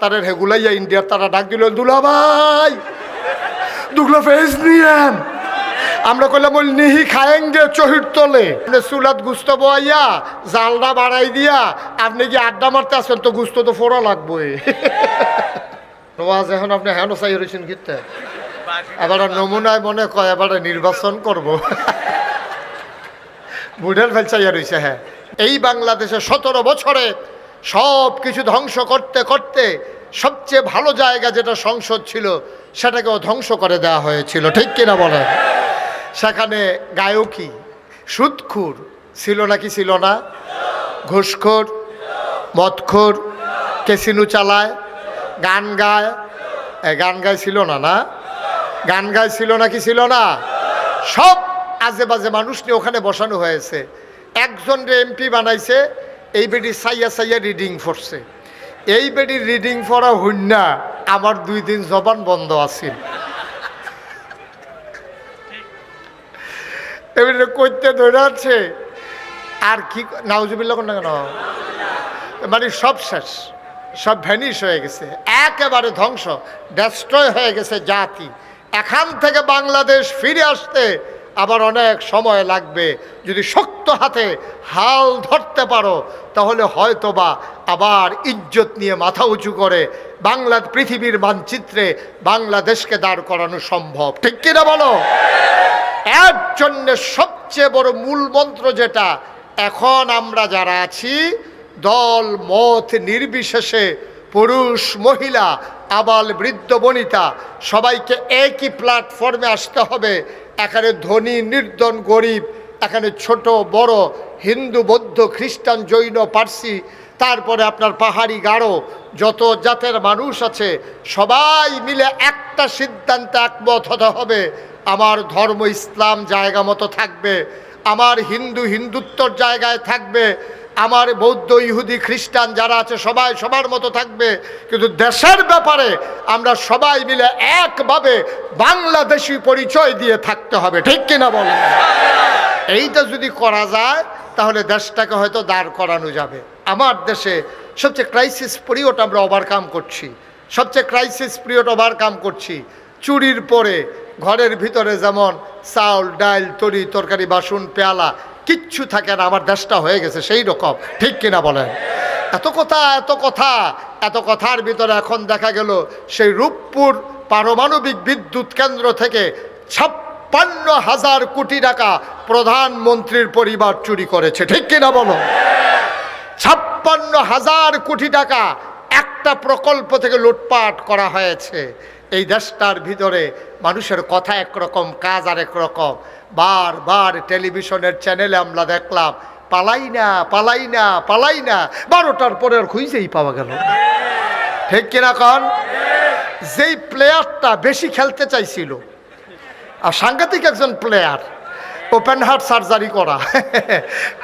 তারা হেগুলাইয়া ইন্ডিয়ার তারা ডাক দিল, দুলাভাই দুগলা ফেস নিয়েন। আমরা কইলাম ওই নিহি খায়েঙ্গে চহির তলে সুলাত গুস্ত বইয়া জালটা বাড়াই দিয়া আপনি কি আড্ডা মারতে আসেন, তো গুস্ত তো ফোড়া লাগবে। এখন আপনি হেন চাই রয়েছেন কিতে এবার নমুনায় মনে কয় এবার নির্বাচন করব। বুড়ের ফেল চাইয়া রয়েছে। হ্যাঁ, এই বাংলাদেশে 17 বছরে সব কিছু ধ্বংস করতে করতে সবচেয়ে ভালো জায়গা যেটা সংসদ ছিল সেটাকেও ধ্বংস করে দেওয়া হয়েছিল, ঠিক কিনা বলেন? সেখানে গায়কী সুদখোর ছিল নাকি ছিল না? ঘুষখোর, মদখোর, ক্যাসিনো চালায়, গান গায়। গান গায় ছিল না? না, গান গায় ছিল নাকি ছিল না? সব আজে বাজে মানুষ নিয়ে ওখানে বসানো হয়েছে। একজন এমপি বানাইছে, এই বেডি সাইয়া সাইয়া রিডিং পড়ছে। এই বেডির রিডিং পড়া হইনা আমার 2 দিন জবান বন্ধ আছিল। এবারে কইতে ধরে আছে আর কি নাউজুবিল্লাহ কোন না কেন, মানে সব শেষ, সব ভ্যানিশ হয়ে গেছে, একেবারে ধ্বংস, ডেস্ট্রয় হয়ে গেছে জাতি। এখান থেকে বাংলাদেশ ফিরে আসতে আবার অনেক সময় লাগবে। যদি শক্ত হাতে হাল ধরতে পারো তাহলে হয়তোবা আবার ইজ্জত নিয়ে মাথা উঁচু করে বাংলা পৃথিবীর মানচিত্রে বাংলাদেশকে দাঁড় করানো সম্ভব, ঠিক কিনা বলো? এর জন্য সবচেয়ে বড় মূল মন্ত্র যেটা, এখন আমরা যারা আছি দল মত নির্বিশেষে পুরুষ মহিলা আবাল বৃদ্ধ বনিতা সবাইকে একই প্ল্যাটফর্মে আসতে হবে। এখানে ধনী নির্ধন গরিব, এখানে ছোট বড়, হিন্দু বৌদ্ধ খ্রিস্টান জৈন পার্সি, তারপরে আপনার পাহাড়ি গারো, যত জাতের মানুষ আছে সবাই মিলে একটা সিদ্ধান্তে একমত হতে হবে। আমার ধর্ম ইসলাম জায়গা মতো থাকবে, আমার হিন্দু হিন্দুত্বর জায়গায় থাকবে, আমার বৌদ্ধ ইহুদি খ্রিস্টান যারা আছে সবাই সবার মতো থাকবে, কিন্তু দেশের ব্যাপারে আমরা সবাই মিলে একভাবে বাংলাদেশি পরিচয় দিয়ে থাকতে হবে, ঠিক কিনা বলেন? এইটা যদি করা যায় তাহলে দেশটাকে হয়তো দাঁড় করানো যাবে। আমার দেশে সবচেয়ে ক্রাইসিস পিরিয়ড আমরা ওভারকাম করছি, সবচেয়ে ক্রাইসিস পিরিয়ড ওভারকাম করছি। চুরির পরে ঘরের ভিতরে যেমন চাউল ডাল তরি তরকারি বাসন পেয়ালা কিচ্ছু থাকে না, আমার দেশটা হয়ে গেছে সেই রকম, ঠিক কিনা বলেন? এত কথা এত কথা এত কথার ভিতরে এখন দেখা গেল সেই রূপপুর পারমাণবিক বিদ্যুৎ কেন্দ্র থেকে 56,000 কোটি টাকা প্রধানমন্ত্রীর পরিবার চুরি করেছে, ঠিক কিনা বলো? 56,000 কোটি টাকা একটা প্রকল্প থেকে লুটপাট করা হয়েছে। এই দেশটার ভিতরে মানুষের কথা একরকম, কাজ আর একরকম। বারবার টেলিভিশনের চ্যানেলে আমরা দেখলাম পালাই না পালাই না পালাই না, 12টার পরে আর খুঁজেই পাওয়া গেল, ঠিক কিনা কন? যেই প্লেয়ারটা বেশি খেলতে চাইছিল আর সাংঘাতিক একজন প্লেয়ার, ওপেন হার্ট সার্জারি করা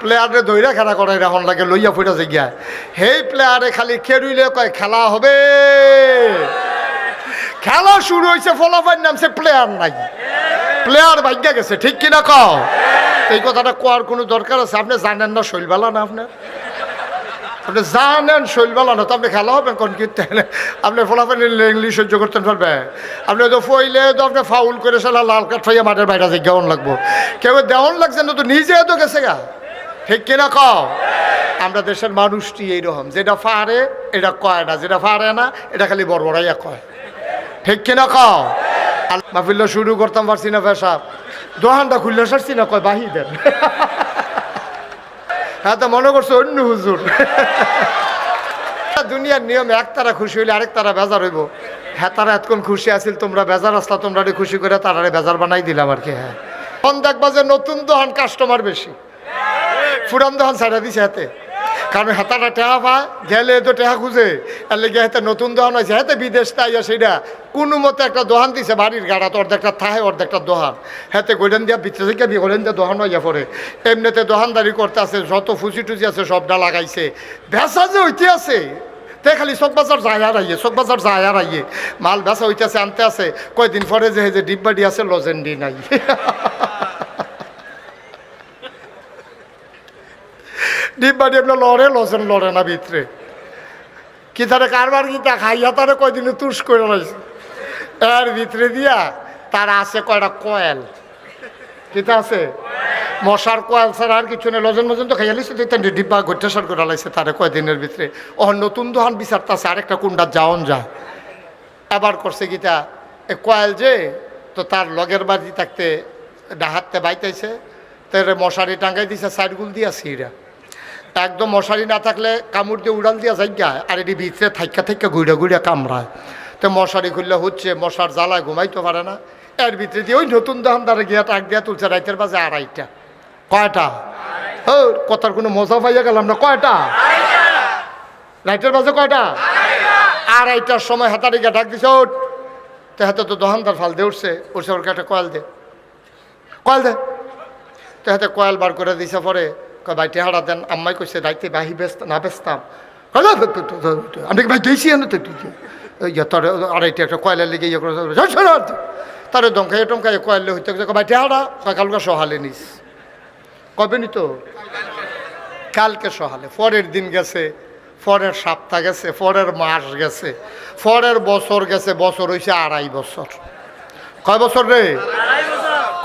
প্লেয়ারে দৈরা খেলা করাই এখন লাগে লইয়া ফুটা জায়গায়, সেই প্লেয়ারে খালি খেরুইলে কয় খেলা হবে। খেলা শুরু হয়েছে, ফলাফল নামছে, প্লেয়ার নাই, প্লেয়ার ভাগ্যা গেছে, ঠিক কিনা কও? এই কথাটা কোয়ার কোনো দরকার আছে? আপনি জানেন না শৈলবেলা না, আপনি জানেন শৈলবেলা না, তো আপনি খেলা হবেন কোন কি? আপনি ফলাফল ইংলিশ সহ্য করতে পারবে? আপনি তো ফইলে তো আপনি ফাউল করে সালা লাল কাঠ হইয়া মাঠের বাইরে যে দেওয়ান লাগবো, কেউ দেওয়ান লাগছে না তো নিজে তো গেছে গা, ঠিক কিনা কও? আমরা দেশের মানুষটি এইরকম, যেটা পারে এটা কয় না, যেটা পারে না এটা খালি বড়বড়াইয়া কয়, ঠিক কিনা কও? মাহফিল্লা শুরু করতাম পারছি না, পেশাব দোহানটা খুললে সারছি না, কয় বাহি দেন। হ্যাঁ, তো মনে করছো অন্য হুজুর। দুনিয়ার নিয়মে এক তারা খুশি হইলে আরেক তারা বেজার হইব। হ্যাঁ, তারা এতক্ষণ খুশি আছিল, তোমরা বেজার আসলা, তোমরা খুশি করে তারারে বেজার বানাই দিলাম আর কি। হ্যাঁ, এখন দেখবা যে নতুন দোহান কাস্টমার বেশি, পুরান দোহান ছাড়া দিছে হাতে, কারণ হেতাটা টেহা পায় গেলে তো টেহা খুঁজে, আর লেগে হাতে নতুন দোহান হয়েছে, হাতে বিদেশ তাইয়া সেইটা কোনো মতে একটা দোহান দিছে বাড়ির গাড়া, তো অর্ধেকটা থাহে অর্ধেকটা দোহান, হাতে গোল্ডেন দিয়া বিচ্ছে থেকে গোল্ডেন দিয়ে দোহান হইয়া পড়ে। এমনিতে দোহানদারি করতে আছে, যত ফুচি টুচি আছে সবটা লাগাইছে, ভেসা যে হইতে আছে, তে খালি চকবাজার যায় আর আইয়ে, চকবাজার যায় আর আইয়ে, মাল ভেসা হইতে আছে, আনতে আছে, কয়দিন পরে যে ডিব্বাডি আছে লজেন্ডি নাই। ডিব্বাডি আপনার লড়ে, লজেন লড়ে না ভিতরে। কি তারে কারবার গীতা খাইয়া তারে কয়দিনে তুষ করে রয়েছে। এর ভিতরে দিয়া তার আছে কয়টা কয়েল, কিতা আছে মশার কয়েল ছাড়া আর কিছু নেই। লজন মজন তো খাইয়া লিছে ডিব্বা গোটেশ্বর করে লাইছে তারে কয়দিনের ভিতরে। ও নতুন দোকান বিচারতেছে আরেকটা কুন্ডার যাওন যায়। এবার করছে গীতা এ কয়েল যে তো তার লগের বাড়ি থাকতে ডাহাতে বাইতেছে, তার মশারি টাঙ্গাই দিছে সাইডগুল দিয়া সিরা একদম মশারি না থাকলে কামড় দিয়ে উড়াল দিয়া যাইগা আর এটি ভিতরে থাইকা থাইকা ঘুরে ঘুরে কামড়ায়। তো মশারি খুললে হচ্ছে মশার জ্বালায় ঘুমাইতে পারে না। এর ভিতরে দিয়ে ওই নতুন দোকানদারে গিয়া টাক দিয়া তুলছে রাইতের বাজে 2:30। কয়টা ও কথার কোনো মজা পাইয়া গেলাম না। কয়টা রাইতের বাজে কয়টা 2:30টার সময় হাতারি গিয়া ডাক দিছে ওঠ। তো হাতে তো দোকানদার ফাল দিয়ে উঠছে ওর একটা কয়েল দে তো হাতে কয়েল বার করে দিছে। পরে ভাই টেহারা দেন। আম্মাই কইছে রাইতে বাহি না বেচতাম। আমি ভাই দিয়েছি এনে তো তোর 2:30 একটা কয়েলের লেগে ইয়ে করে তারে দমকাইয়ে টমকাইয়ে কয়েলে হইতে ভাই টেহারা কালকে সহালে নিস। কবে নিত? কালকে সহালে। পরের দিন গেছে, পরের সপ্তাহ গেছে, পরের মাস গেছে, পরের বছর গেছে। বছর হয়েছে 2.5 বছর। কয় বছর রে?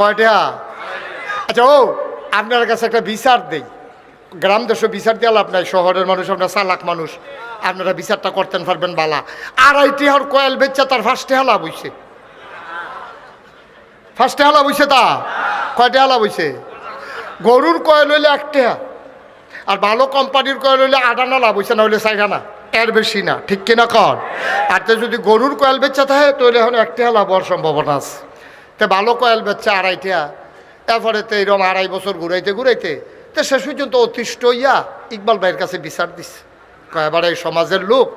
কয়টা? আচ্ছা ও আপনার কাছে একটা বিচার দেই। গ্রাম দেশে বিচার দিয়ে লাভ নাই, শহরের মানুষ আপনার চালাক মানুষ, আপনারা বিচারটা করতেন পারবেন বালা। 2.5 টাকার কয়েল বেচছে তার 1 টাকা লাভ হইছে। 1 টাকা লাভ হইছে। তা কয় টাকা লাভ হইছে? গরুর কয়েল হইলে 1 টাকা, আর ভালো কোম্পানির কয়েল হইলে 8 আনা লাভ হইছে, না হইলে 4 আনা, এর বেশি না। ঠিক কিনা কর? আর তো যদি গরুর কয়েল বেচা থাকে তাহলে এখন 1 টাকা লাভ হওয়ার সম্ভাবনা আছে। তো ভালো কয়েল বেচছে 2.5 টাকা। তারপরে তো এইরকম 2.5 বছর ঘুরাইতে ঘুরাইতে তো শেষ পর্যন্ত অতিষ্ঠ হইয়া ইকবাল ভাইয়ের কাছে বিচার দিচ্ছে। এবারে এই সমাজের লোক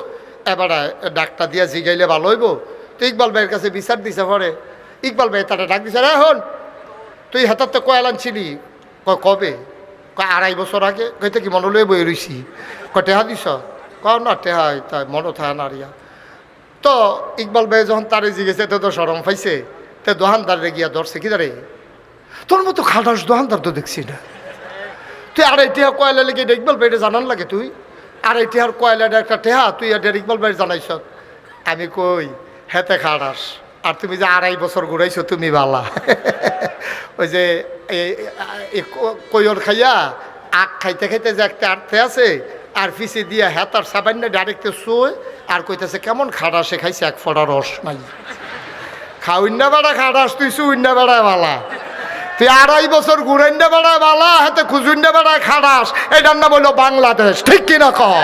এবারে ডাক্তার দিয়া জিগাইলে ভালো হইব। তো ইকবাল ভাইয়ের কাছে বিচার দিছে। পরে ইকবাল ভাই তারা ডাক দিছে, এখন তুই হাতার তো কয়েল আনছিলি কবে? 2.5 বছর আগে। কইতে কি মনে লয়ে বই রইছি? টেহা দিছ? না টেহা তাই মনে থাকে না রিয়া। তো ইকবাল ভাই যখন তারে জিগেছে তো সরম পাইছে। তো দোকানদারে গিয়া ধরছে, কি দাঁড়ে তোর মতো খাটাস দোকানদার তো দেখছি না। তুই 2.5 টাকা কয়লা লেগে ইকবাল ভাইটা জানান লাগে? তুই 2.5 টাকার কয়লাটা একটা টেহা তুই এটা ইকবাল ভাই জানাইছ? আমি কই হেতে খাটাস, আর তুমি যে 2.5 বছর ঘুরাইছো তুমি বালা। ওই যে কইর খাইয়া আখ খাইতে খাইতে যে একটা আর্থে আছে আর পিছে দিয়া হেতার সাবান্নে ডাইরেক্ট শোয় আর কইতেছে কেমন খাটাসে খাইছে 1 ফোঁটা রস নাই। খাউন্না বেড়া খাটাস তুই সুইন্না বেড়ায় বালা। তুই 2.5 বছর ঘুরাইন্না বেড়ায় বালা, হাতে খুঁজুন্না বেড়ায় খাটাস। এটার নাম হইল বাংলাদেশ। ঠিক কিনা কর?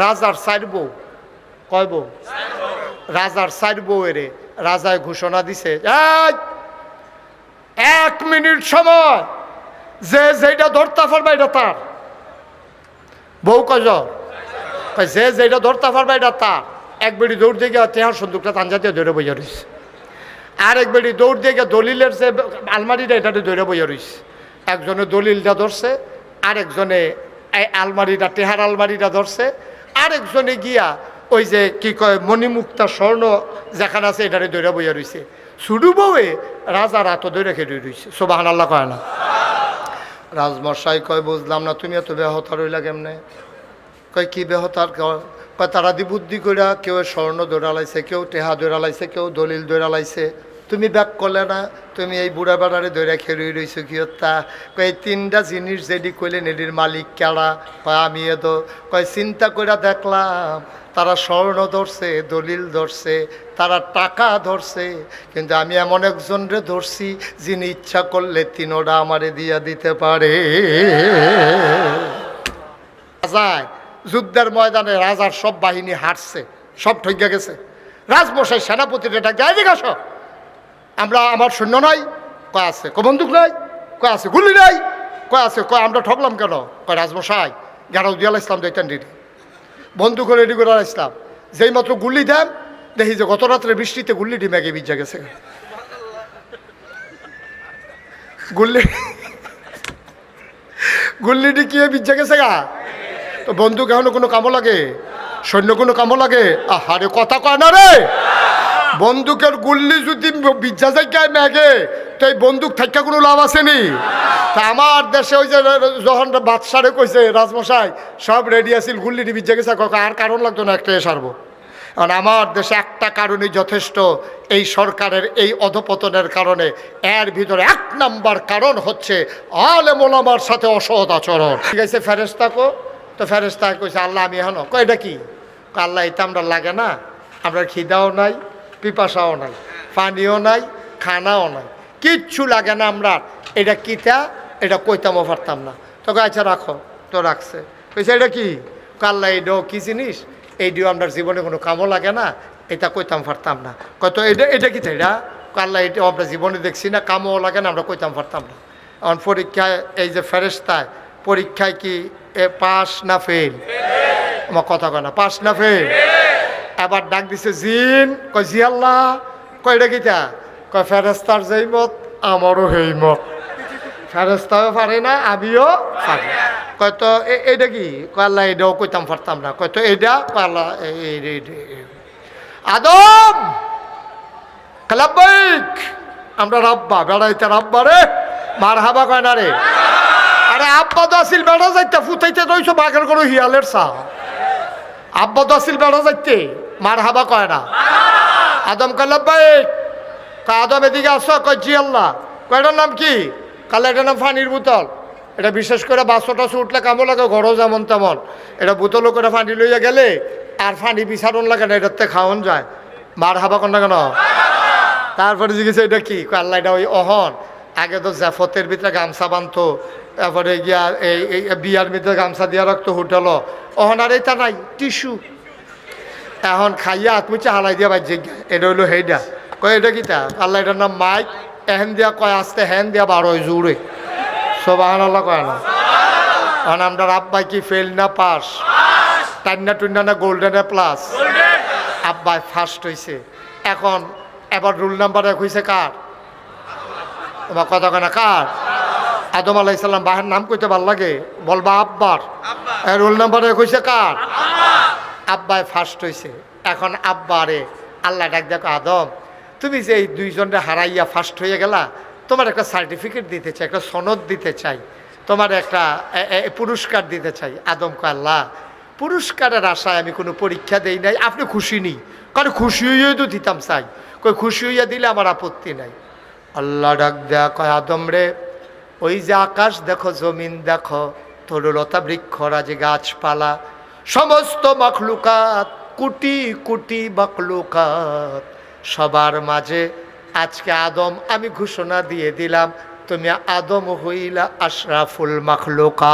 রাজার 4 বউ। কয় বউ? রাজার 4 বউয়েরে রাজায় ঘোষণা দিছে, 1 মিনিট সময় যে যেটা ধরতে পারবে এটা তার। বউ কয় যে যেটা ধরতে পারবে এটা তার। এক বেড়ি দৌড় দিয়ে গিয়ে তেহার সন্দুকটা তাঞ্জা দিয়ে ধরে বইয়া রয়েছে। আর এক বেড়ি দৌড় দিয়ে গিয়ে দলিলের যে আলমারিটা এটাতে ধরে বইয়া রয়েছে। একজনে দলিলটা ধরছে, আরেকজনে আলমারিটা টেহার আলমারিটা ধরছে, আরেকজনে গিয়া ওই যে কি কয় মণিমুক্তা স্বর্ণ যেখানে আছে এটারে দৌড়া বইয়া রয়েছে। শুরু বউয়ে রাজার হাত ধরে খেয়ে রয়েছে। সুবহানাল্লাহ কয় না? রাজমশাই কয় বুঝলাম না তুমি এত বেহতার হইলা কেমনে? কয় কি বেহতার? কয় তারা দি বুদ্ধি কইরা কেউ স্বর্ণ দৌড়ালাইছে, কেউ টেহা দৌড়ালাইছে, কেউ দলিল দৌড়ালাইছে, তুমি ব্যাক করলে না? তুমি এই বুড়া বেড়ারে দৌড়া খেয়ে রয়েছো কি হত্যা? কয় এই 3টা জিনিস যেটি কইলেন এটির মালিক কেডা? কয় আমি এতো। কয় চিন্তা করে দেখলাম তারা স্বর্ণ ধরছে, দলিল ধরছে, তারা টাকা ধরছে, কিন্তু আমি এমন একজনরে ধরছি যিনি ইচ্ছা করলে 3টা আমারে দিয়া দিতে পারে। রাজায় যুদ্ধের ময়দানে রাজার সব বাহিনী হারছে, সব ঠইগা গেছে। রাজমশাই সেনাপতিরে ডাক দেয়, এদিকে আসো। আমার সৈন্য নাই? কয় আছে। কয় বন্দুক নাই? কয় আছে। গুলি নাই? কয় আছে। কয় আমরা ঠকলাম কেন? কয় রাজমশাই গেরাও দিয়া ইসলাম দৈতান রেডি, বন্দুক রেডি করে ইসলাম। যেই মাত্র গুলি দেন দেখি যে গত রাত্রে বৃষ্টিতে গুল্লিটি ম্যাগে ভিজা গেছে। গুল্লিটি কি ভিজা গেছে গা? তো বন্দুক এখনো কোনো কামো লাগে? সৈন্য কোনো কামো লাগে? আহারে কথা কয় না রে। বন্দুকের গুল্লি যদি ভিজা যায় ম্যাগে তো এই বন্দুক থাকা কোনো লাভ আসেনি। তা আমার দেশে ওই যে যখন বাদশারে কইছে রাজমশাই সব রেডি আছিল, গুল্লি ডিবি জেগেছে, আর কারণ লাগতো না, একটা সারবো। কারণ আমার দেশে একটা কারণই যথেষ্ট, এই সরকারের এই অধপতনের কারণে। এর ভিতরে 1 নাম্বার কারণ হচ্ছে আলেম ওলামার সাথে অসৎ আচরণ। ঠিক আছে, ফেরেশতাকে তো ফেরেশতা কইছে আল্লাহ আমি এখন কয় এটা কি? আল্লাহ এটা আমরা লাগে না, আমরা খিদাও নাই, পিপাসাও নাই, পানিও নাই, খানাও নাই, কিচ্ছু লাগে না আমরা। এটা কিতা? এটা কইতামও পারতাম না। তোকে আচ্ছা রাখো, তো রাখছে। কইছে এটা কি? আল্লাহ এটাও কি জিনিস, এইটিও আমরা জীবনে কোনো কামও লাগে না, এটা কইতাম পারতাম না। কত এটা কি এটা? আল্লাহ এটাও আমরা জীবনে দেখছি না, কামও লাগে না, আমরা কইতাম পারতাম না। এখন পরীক্ষায় এই যে ফেরেশতায় পরীক্ষায় কি পাস না ফেল? আমার কথা কয় না, পাস না ফেল? এবার ডাক দিছে জিন, কয় জি আল্লাহ। কয় এটা কিতা? কয় ফেরেশতার যেই মত আমারও সেই মত, ফেরেশতাও পারে না, আমিও পারি। কয়তো এইটা কি? কয় আল্লাহ এটাও কইতাম পারতাম না। কয়তো এইটা? কয় আল্লাহ আদম লাব্বাইক, আমরা রাব্বা বেড়াইতে রাব্বা রে, মার হাবা কয় না রে। আরে আব্বা তো আসিল বেড়া যাইতে, ফুটাইতে তো ওইসব বাঘের কোনো হিয়ালের চা। আব্বা তো আসিল বেড়া যাইতে, মার হাবা কয় না। আদম কয় লাব্বাইক। কয় আদম এদিকে আসো। কয় জি আল্লাহ। কয়টার নাম কি? কালে এটার নাম পানির বোতল। এটা বিশেষ করে 500 উঠলে কামো লাগে, ঘরও যেমন তেমন। এটা বোতলও করে পানি লইয়া গেলে আর পানি বিচারণ লাগে না, এটাতে খাওয়ান যায়। মার হাবা কন না কেন? তারপরে জিজ্ঞেস এটা কি? আল্লাহ এটা ওই অহন আগে তো জাফতের ভিতরে গামছা বাঁধতো, তারপরে গিয়া এই বিয়ার ভিতরে গামছা দিয়া রাখতো হোটেল, অহন আর এটা নাই, টিস্যু। এখন খাইয়া আত্মুচে হালাই দিয়া বাজ্যে, এটা হইলো সেইটা। কয় এটা কিতা? আল্লাহ এটার নাম মাইক। এহেন দিয়া কয় আসতে, হেন দিয়া 12 জুড়ে। সুবহানাল্লাহ কয় না? এখন আমরা আব্বাই কি ফেল না পাস? টান্না টুন্না না গোল্ডেনে প্লাস? আব্বাই ফার্স্ট হয়েছে। এখন এবার রুল নাম্বার 1 হয়েছে কার? তোমার কথা কেনা কার? আদম আলাইহিস সালাম। বাহের নাম কইতে ভাল লাগে, বলবা আব্বার। রুল নাম্বার 1 হয়েছে কার? আব্বাই ফার্স্ট হয়েছে। এখন আব্বারে আল্লাহ ডাক দেখো, আদম তুমি যে এই 2 জনরে হারাইয়া ফার্স্ট হয়ে গেলা, তোমার একটা সার্টিফিকেট দিতে চাই, একটা সনদ দিতে চাই, তোমার একটা পুরস্কার দিতে চাই। আদম কয় আল্লাহ পুরস্কারের আশায় আমি কোনো পরীক্ষা দেই নাই, আপনি খুশি নেই? কারণ খুশি হইয়াই তো দিতাম চাই। কই খুশি হইয়া দিলে আমার আপত্তি নাই। আল্লাহ ডাক দেয়া কয় আদম রে, ওই যে আকাশ দেখো, জমিন দেখো, তরুলতা বৃক্ষরাজ গাছপালা, সমস্ত মখলুকাত, কোটি কোটি মখলুকাত, সবার মাঝে আজকে আদম আমি ঘোষণা দিয়ে দিলাম, তুমি আদম হইলা আশরাফুল মখলুকাত।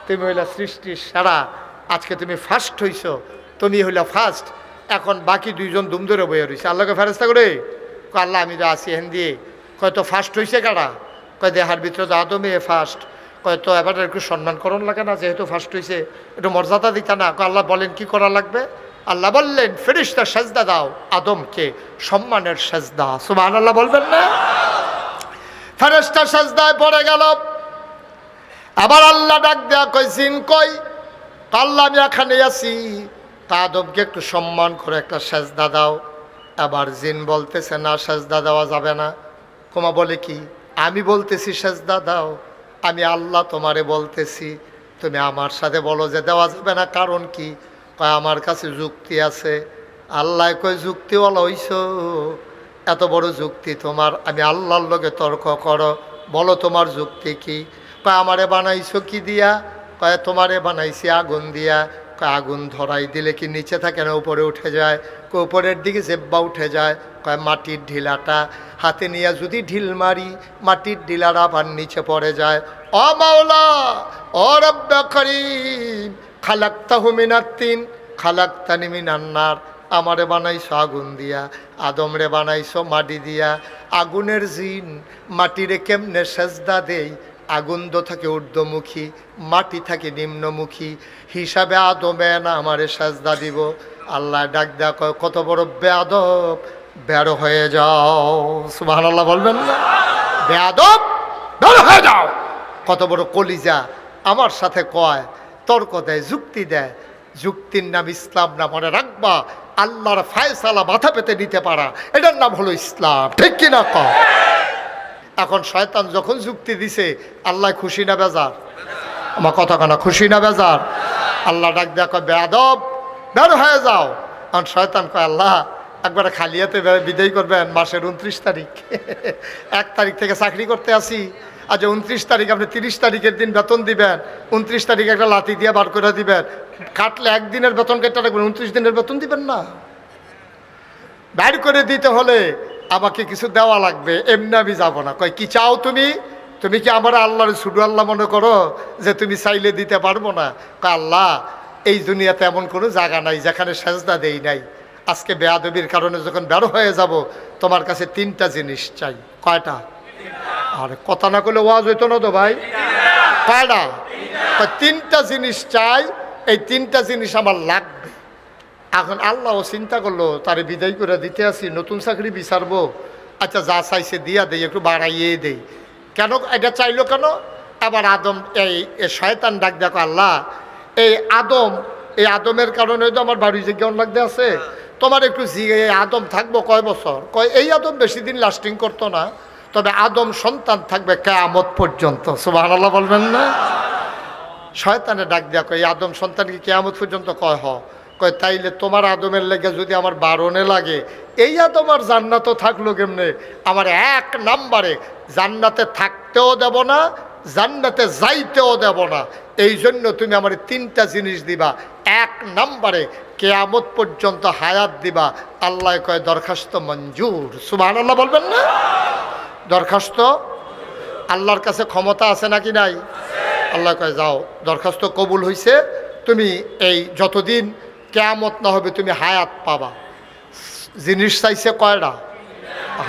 তুমি হইলা সৃষ্টির সারা, আজকে তুমি ফার্স্ট হইছো, তুমি হইলা ফার্স্ট। এখন বাকি 2 জন দুম ধরে বইয়া রয়েছে। আল্লাহকে ফেরেশতা করে আল্লাহ আমি তো আসি হেন দিয়ে। কয় তো ফার্স্ট হয়েছে কারা? কয় দেহার ভিতরে তো আদমে ফার্স্ট। কয় তো এবার একটু সম্মান করণ লাগে না, যেহেতু ফার্স্ট হয়েছে একটু মর্যাদা দিতা না? আল্লাহ বলেন কি করা লাগবে? আল্লাহ বললেন ফেরেশতা সাজদা দাও আদমকে, সম্মানের সাজদা। সুবহানাল্লাহ বলবেন না? ফেরেশতা সাজদায় পড়ে গেল। আবার আল্লাহ ডাক দেয়া কই জিন কই? আল্লাহ আমি এখানে আছি, তা আদমকে একটু সম্মান করে একটা সাজদা দাও। আবার জিন বলতেছে না, সাজদা দেওয়া যাবে না। কোমা বলে কি? আমি বলতেছি সাজদা দাও, আমি আল্লাহ তোমারে বলতেছি, তুমি আমার সাথে বলো যে দেওয়া যাবে না, কারণ কি? কয় আমার কাছে যুক্তি আছে। আল্লাহ কয় যুক্তিওয়ালা হইছ, এত বড় যুক্তি তোমার, আমি আল্লাহর লগে তর্ক করো, বলো তোমার যুক্তি কি? কয় আমারে বানাইছো কি দিয়া? কয় তোমারে বানাইছি আগুন দিয়া। কয় আগুন ধরাই দিলে কি নিচে থাকে না উপরে উঠে যায়? কয় উপরের দিকে জেব্বা উঠে যায়। কয় মাটির ঢিলাটা হাতে নিয়ে যদি ঢিল মারি, মাটির ঢিলাটা আবার নিচে পড়ে যায়। ও মাওলা, ও রব্বে করিম, খালাকতাহু মিনাত তিন খালাকতানি মিনান নার, আমারে বানাইছো আগুন দিয়া, আদমরে বানাইছো মাটি দিয়া। আগুনের জিন মাটিরে কেমনে সেজদা দেই? আগুন তো থাকে ঊর্ধ্বমুখী, মাটি থাকে নিম্নমুখী, হিসাবে আদমে না আমারে সেজদা দিব। আল্লাহ ডাক দেয়া কয় কত বড় বেয়াদব, বের হয়ে যাও। সুবহানাল্লাহ বলবেন না? বেয়াদব, বের হয়ে যাও। কত বড় কলিজা, আমার সাথে কয়, তর্ক দেয়, যুক্তি দেয়। যুক্তির নাম ইসলাম না, মনে রাখবা। আল্লাহর ফায়সালা মাথা পেতে নিতে পারা, এটার নাম হলো ইসলাম। ঠিক কিনা কও? এখন শয়তান যখন যুক্তি দিছে, আল্লাহ খুশি না বেজার? আমার কথা কানা, খুশি না বেজার? আল্লাহ ডাক দেয়া কয়, বেয়াদব বের হয়ে যাও। কারণ শয়তান কয়, আল্লাহ একবারে খালিয়াতে বিদায় করবেন মাসের 29 তারিখ, 1 তারিখ থেকে চাকরি করতে আসি, আজ 29 তারিখ আপনি 30 তারিখের দিন বেতন দিবেন, 29 তারিখে একটা লাঠি দিয়ে বার করে দিবেন, কাটলে 1 দিনের বেতন কেটে রাখবেন, 29 দিনের বেতন দিবেন না। বের করে দিতে হলে আমাকে কিছু দেওয়া লাগবে, এমনি আমি যাবো না। কয়, কি চাও তুমি? তুমি কি আমার আল্লাহর শুধু আল্লাহ মনে করো যে তুমি চাইলে দিতে পারবো না? কয়, আল্লাহ এই দুনিয়াতে এমন কোনো জায়গা নাই যেখানে সেজদা দেই নাই। আজকে বেয়াদবির কারণে যখন বের হয়ে যাব, তোমার কাছে 3টা জিনিস চাই। কয়টা? আরে কথা না করলে ওয়াজ হইতো না তো ভাই। কয়টা? 3টা জিনিস চাই, এই 3টা জিনিস আমার লাগবে। এখন আল্লাহও চিন্তা করলো, তারে বিদায় করে দিতে আসি, নতুন চাকরি বিচারবো, আচ্ছা যা চাইছে দিয়া দেই, একটু বাড়াইয়ে দেই। কেন এটা চাইলো কেন? আবার আদম, এই শয়তান ডাক দেখো, আল্লাহ এই আদমের কারণে তো আমার বাড়ি যে কেমন লাগতে আছে, তোমার একটু এই আদম থাকবো কয় বছর? কয়, এই আদম বেশি দিন লাস্টিং করতো না, তবে আদম সন্তান থাকবে কিয়ামত পর্যন্ত। সুবহানাল্লাহ বলবেন না? শয়তানে ডাক দেয়া কয়, এই আদম সন্তান কি কিয়ামত পর্যন্ত? কয় হ। কয়, তাইলে তোমার আদমের লেগে যদি আমার বারণে লাগে, এই আদম আর জান্নাতও থাকলো কেমনে? আমার 1 নম্বরে জান্নাতে থাকতেও দেব না, জান্নাতে যাইতেও দেব না। এই জন্য তুমি আমার 3টা জিনিস দিবা। 1 নম্বরে কিয়ামত পর্যন্ত হায়াত দিবা। আল্লাহ কয়, দরখাস্ত মঞ্জুর। সুবহানাল্লাহ বলবেন না? দরখাস্ত, আল্লাহর কাছে ক্ষমতা আছে নাকি নাই? আল্লাহ কয়, যাও, দরখাস্ত কবুল হইছে, তুমি এই যতদিন কিয়ামত না হবে তুমি হায়াত পাবা। জিনিস চাইছে কয়টা?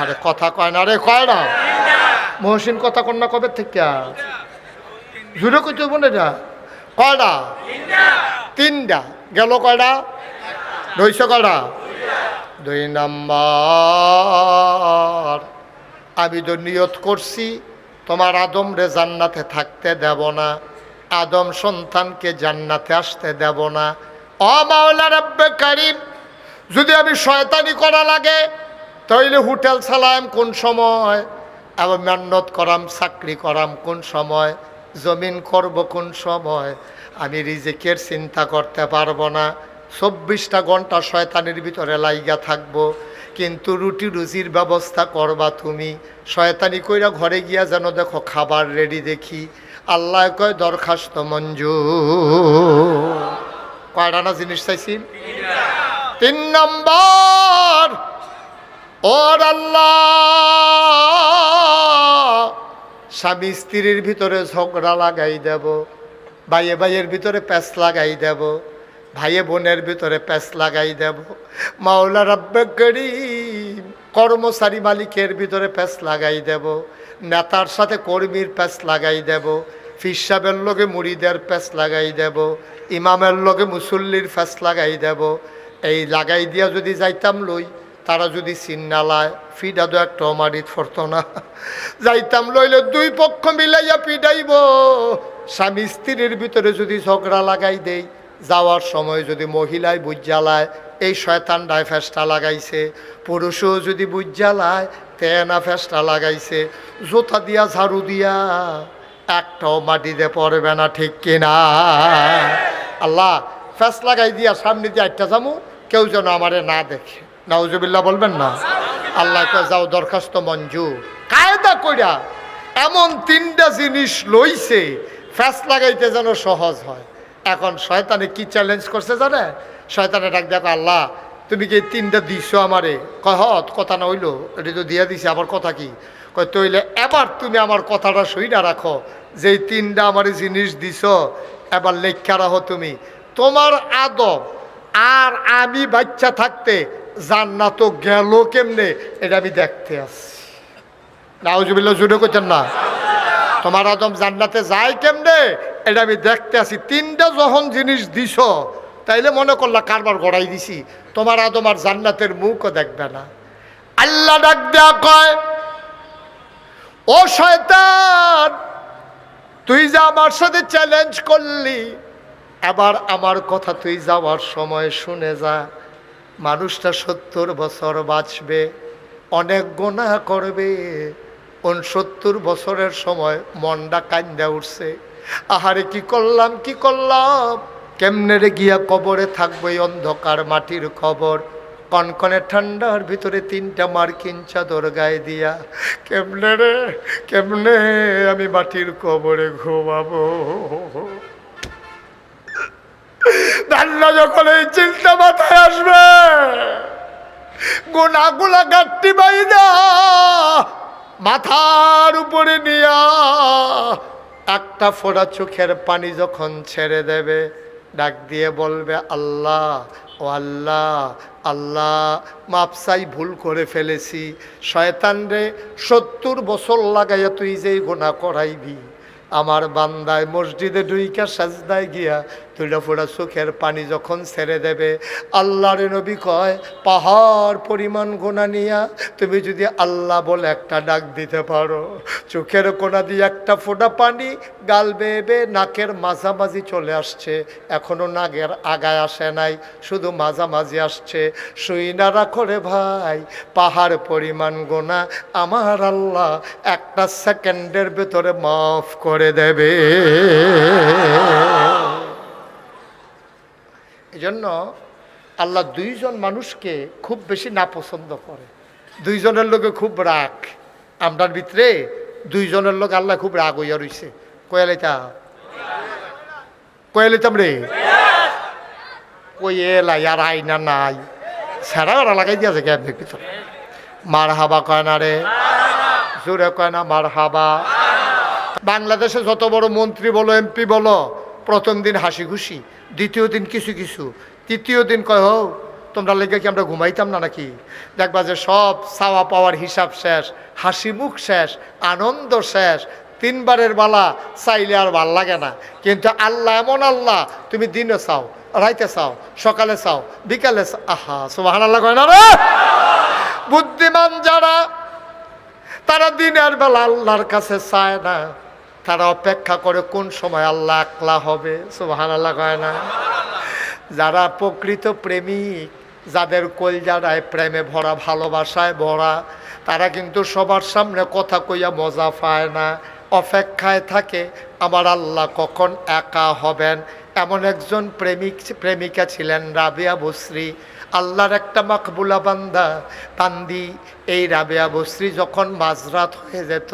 আরে কথা কয় না রে, কয়টা? মহসিন কথা কন্যা কবে থেকে জুড়ে কইতে বলে না? কয়টা? 3টা গেল। কয়টা রইছে? কয়টা? 2 নম্বর, আমি তো নিয়ত করছি তোমার আদম রে জান্নাতে থাকতে দেব না, আদম সন্তানকে জান্নাতে আসতে দেব না। ও মাওলা রব্বে কারীম, যদি আমি শয়তানি করা লাগে তাইলে হোটেল চালাম কোন সময়, আবার মেহনত করাম, চাকরি করাম কোন সময়, জমিন করব কোন সময়, আমি রিজিকের চিন্তা করতে পারবো না। 24টা ঘন্টা শয়তানের ভিতরে লাইগা থাকবো, কিন্তু রুটি রুজির ব্যবস্থা করবা তুমি। শয়তানি কইরা ঘরে গিয়া যেন দেখো খাবার রেডি দেখি। আল্লাহ কয়, দরখাস্ত মঞ্জুর। কয়টা না জিনিস চাইছি? 3 নম্বর, ওর আল্লাহ স্বামী স্ত্রীর ভিতরে ঝগড়া লাগাই দেব, ভাইয়ে ভাইয়ের ভিতরে প্যাঁচ লাগাই দেব, ভাইয়ে বোনের ভিতরে প্যাঁচ লাগাই দেব। মাওলা রব্বে কারীম, কর্মচারী মালিকের ভিতরে প্যাঁচ লাগাই দেব, নেতার সাথে কর্মীর প্যাঁচ লাগাই দেব, ফির সাহেবের লগে মুড়িদের প্যাঁচ লাগাই দেব, ইমামের লগে মুসল্লির প্যাঁচ লাগাই দেব। এই লাগাই দিয়া যদি যাইতাম লই, তারা যদি চিন্নালায় ফিডা দো একটা মারিত ফরত না, যাইতাম লইলে 2 পক্ষ মিলাইয়া পিডাইব। স্বামী স্ত্রীর ভিতরে যদি ঝগড়া লাগাই দেই, যাওয়ার সময় যদি মহিলায় বুঝালায় এই শয়তানটায় ফেস্টা লাগাইছে, পুরুষও যদি বুঝালায় তেনা ফেস্টা লাগাইছে, জোতা দিয়া ঝাড়ু দিয়া একটাও মাটিতে পড়বে না। ঠিক কিনা? আল্লাহ ফেস লাগাই দিয়া সামনে দিয়ে একটা যামু, কেউ যেন আমারে না দেখে। নাউজুবিল্লাহ বলবেন না? আল্লাহ কয়, যাও, দরখাস্ত মঞ্জুর। কায়দা কইরা এমন 3টা জিনিস লইছে ফেস লাগাইতে যেন সহজ হয়। এখন শয়তানে কি চ্যালেঞ্জ করছে জানে? শয়তানে ডাক দেখো, আল্লাহ তুমি কি 3টা দিছো আমারে? কয়, কথা না হইলো, এটা তো দিয়া দিছে, আবার কথা কি? কয়, তইলে এবার তুমি আমার কথাটা সইনা রাখো, যেই 3টা আমার জিনিস দিছো এবার লেখা রাখো তুমি। তোমার আদম আর আমি বাচ্চা থাকতে জান্নাত গেল কেমনে, এটা আমি দেখতে আসছি। নাউজুবিল্লাহ জুড়ে করছেন না? তোমার আদম জান্নাতে যায় কেমনে, এটা আমি দেখতে আসি। 3টা যখন জিনিস দিছ, তাইলে মনে করলা কারবার গড়াই দিছি, তোমার আদম আর জান্নাতের মুখও দেখবে না। আল্লাহ ডাক দেয়া কয়, ও শয়তান, তুই যে আমার সাথে চ্যালেঞ্জ করলি, এবার আমার কথা তুই যাওয়ার সময় শুনে যা। মানুষটা 70 বছর বাঁচবে, অনেক গুনাহ করবে। 69 বছরের সময় মনটা কান্দা উঠছে, আহারে কি করলাম কি করলাম, কেমনে রে গিয়া কবরে থাকবো এই অন্ধকার মাটির খবর। কনকনে ঠান্ডার ভিতরে 3টা মার্কিন চাদর গায়ে দিয়া কেমনে রে কেমনে আমি মাটির কবরে ঘুমাবো। রান্না যখন এই চিন্তা মাথায় আসবে, গুনাগুলা গাঁটটি বাইদা মাথার উপরে নিয়া একটা ফোঁটা চোখের পানি যখন ছেড়ে দেবে, ডাক দিয়ে বলবে আল্লাহ, ও আল্লাহ, আল্লাহ মাপ চাই, ভুল করে ফেলেছি। শয়তান রে 70 বছর লাগাইয়া তুই যেই গুনাহ করাইবি, আমার বান্দায় মসজিদে ঢুইকা সাজদায় গিয়া 2টা ফোঁটা চোখের পানি যখন ছেড়ে দেবে, আল্লাহর নবী কয় পাহাড় পরিমাণ গুনাহ নিয়া তুমি যদি আল্লাহ বলে একটা ডাক দিতে পারো, চোখের কোনা দিয়ে একটা ফোঁটা পানি গাল বেয়ে নাকের মাঝামাঝি চলে আসছে, এখনো নাকের আগায় আসে নাই, শুধু মাঝামাঝি আসছে, শুই না রাখো রে ভাই, পাহাড় পরিমাণ গুনাহ আমার আল্লাহ একটা সেকেন্ডের ভেতরে মাফ করে দেবে। এজন্য আল্লাহ 2 জন মানুষকে খুব বেশি নাপছন্দ করে। 2 জনের লোকে খুব রাগ, আমরার ভিতরে 2 জনের লোক আল্লাহ খুব রাগ হইয়া রইছে। কয়ালিতাম রে কই এলা আর আইনা নাই ছেড়া ওরা লাগাই দিয়েছে গ্যাপের ভিতরে। মার হাবা কয় না রে, জোরে কয় না মার হাবা। বাংলাদেশে যত বড় মন্ত্রী বলো এমপি বলো, প্রথম দিন হাসি খুশি, দ্বিতীয় দিন কিছু কিছু, তৃতীয় দিন কয় হো তোমরা লেগে কি আমরা ঘুমাইতাম না নাকি। দেখবা যে সব চাওয়া পাওয়ার হিসাব শেষ, হাসি মুখ শেষ, আনন্দ শেষ, 3 বারের বালা চাইলে আর ভাল লাগে না। কিন্তু আল্লাহ এমন আল্লাহ, তুমি দিনে চাও, রাইতে চাও, সকালে চাও, বিকালে চাও, আহা সুবহানাল্লাহ কয় না রে। বুদ্ধিমান যারা তারা দিনের বেলা আল্লাহর কাছে চায় না, তারা অপেক্ষা করে কোন সময় আল্লাহ একলা হবে, সুবহানাল্লাহ কয় না। যারা প্রকৃত প্রেমিক, যাদের কলজারায় প্রেমে ভরা, ভালোবাসায় ভরা, তারা কিন্তু সবার সামনে কথা কইয়া মজা পায় না, অপেক্ষায় থাকে আমার আল্লাহ কখন একা হবেন। এমন একজন প্রেমিকা ছিলেন রাবেয়া বসরি, আল্লাহর একটা মাকবুলা বান্দি। এই রাবেয়া বসরি যখন মাঝরাত হয়ে যেত,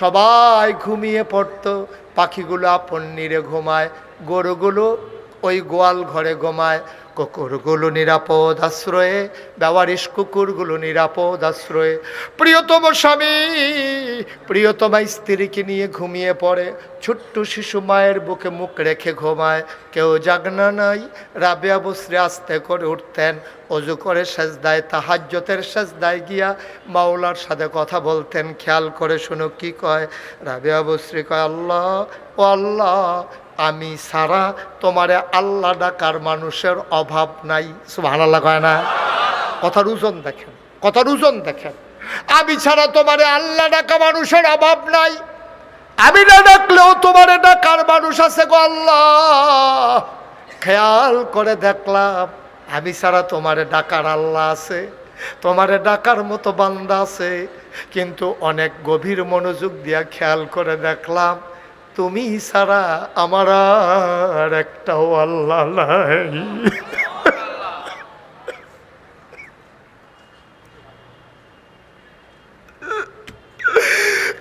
সবাই ঘুমিয়ে পড়তো, পাখিগুলো আপন নিরে ঘুমায়, গরুগুলো ওই গোয়াল ঘরে ঘুমায়, কুকুরগুলো নিরাপদ আশ্রয়ে, বেওয়ারিশ কুকুরগুলো নিরাপদ আশ্রয়ে। প্রিয়তম স্বামী প্রিয়তমা স্ত্রীকে নিয়ে ঘুমিয়ে পড়ে, ছোট্ট শিশু মায়ের বুকে মুখ রেখে ঘুমায়, কেউ জাগনা নাই। রাবেয়া বসরি আস্তে করে উঠতেন, অজু করে সেজদায়, তাহাজ্জুদের সেজদায় গিয়া মাওলার সাথে কথা বলতেন। খেয়াল করে শুনো কি কয় রাবেয়া বসরি, কয় আল্লাহ, ও আল্লাহ, আমি সারা তোমারে আল্লাহ ডাকার মানুষের অভাব নাই। সুবহানাল্লাহ কয় না। কথার ওজন দেখেন, কথার ওজন দেখেন। আমি ছাড়া তোমারে আল্লাহ ডাকা মানুষের অভাব নাই, আমি না ডাকলেও তোমারে ডাকার মানুষ আছে গো আল্লাহ। খেয়াল করে দেখলাম আমি ছাড়া তোমারে ডাকার আল্লাহ আছে, তোমারে ডাকার মতো বান্দা আছে, কিন্তু অনেক গভীর মনোযোগ দিয়া খেয়াল করে দেখলাম তুমি ছাড়া আমার আর একটাও আল্লাহ নাই।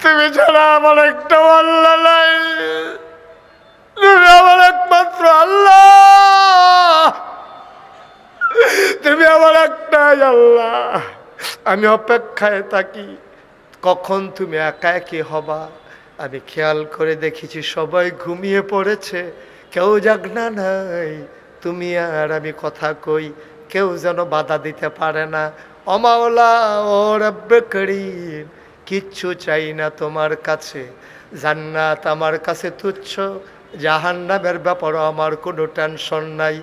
তুমি ছাড়া আমার একটাও আল্লাহ নাই, তুমি আমার একমাত্র আল্লাহ, তুমি আমার একটাই আল্লাহ। আমি অপেক্ষায় থাকি কখন তুমি একা একই হবা। আমি খেয়াল করে দেখেছি সবাই ঘুমিয়ে পড়েছে, কেউ জাগনা নাই, তুমি আর আমি কথা কই, কেউ যেন বাধা দিতে পারে না। ও মাওলা, ও রব্বে করিম, কিচ্ছু চাই না তোমার কাছে, জান্নাত আমার কাছে তুচ্ছ, জাহান্নামের ব্যাপারও আমার কোনো টেনশন নাই।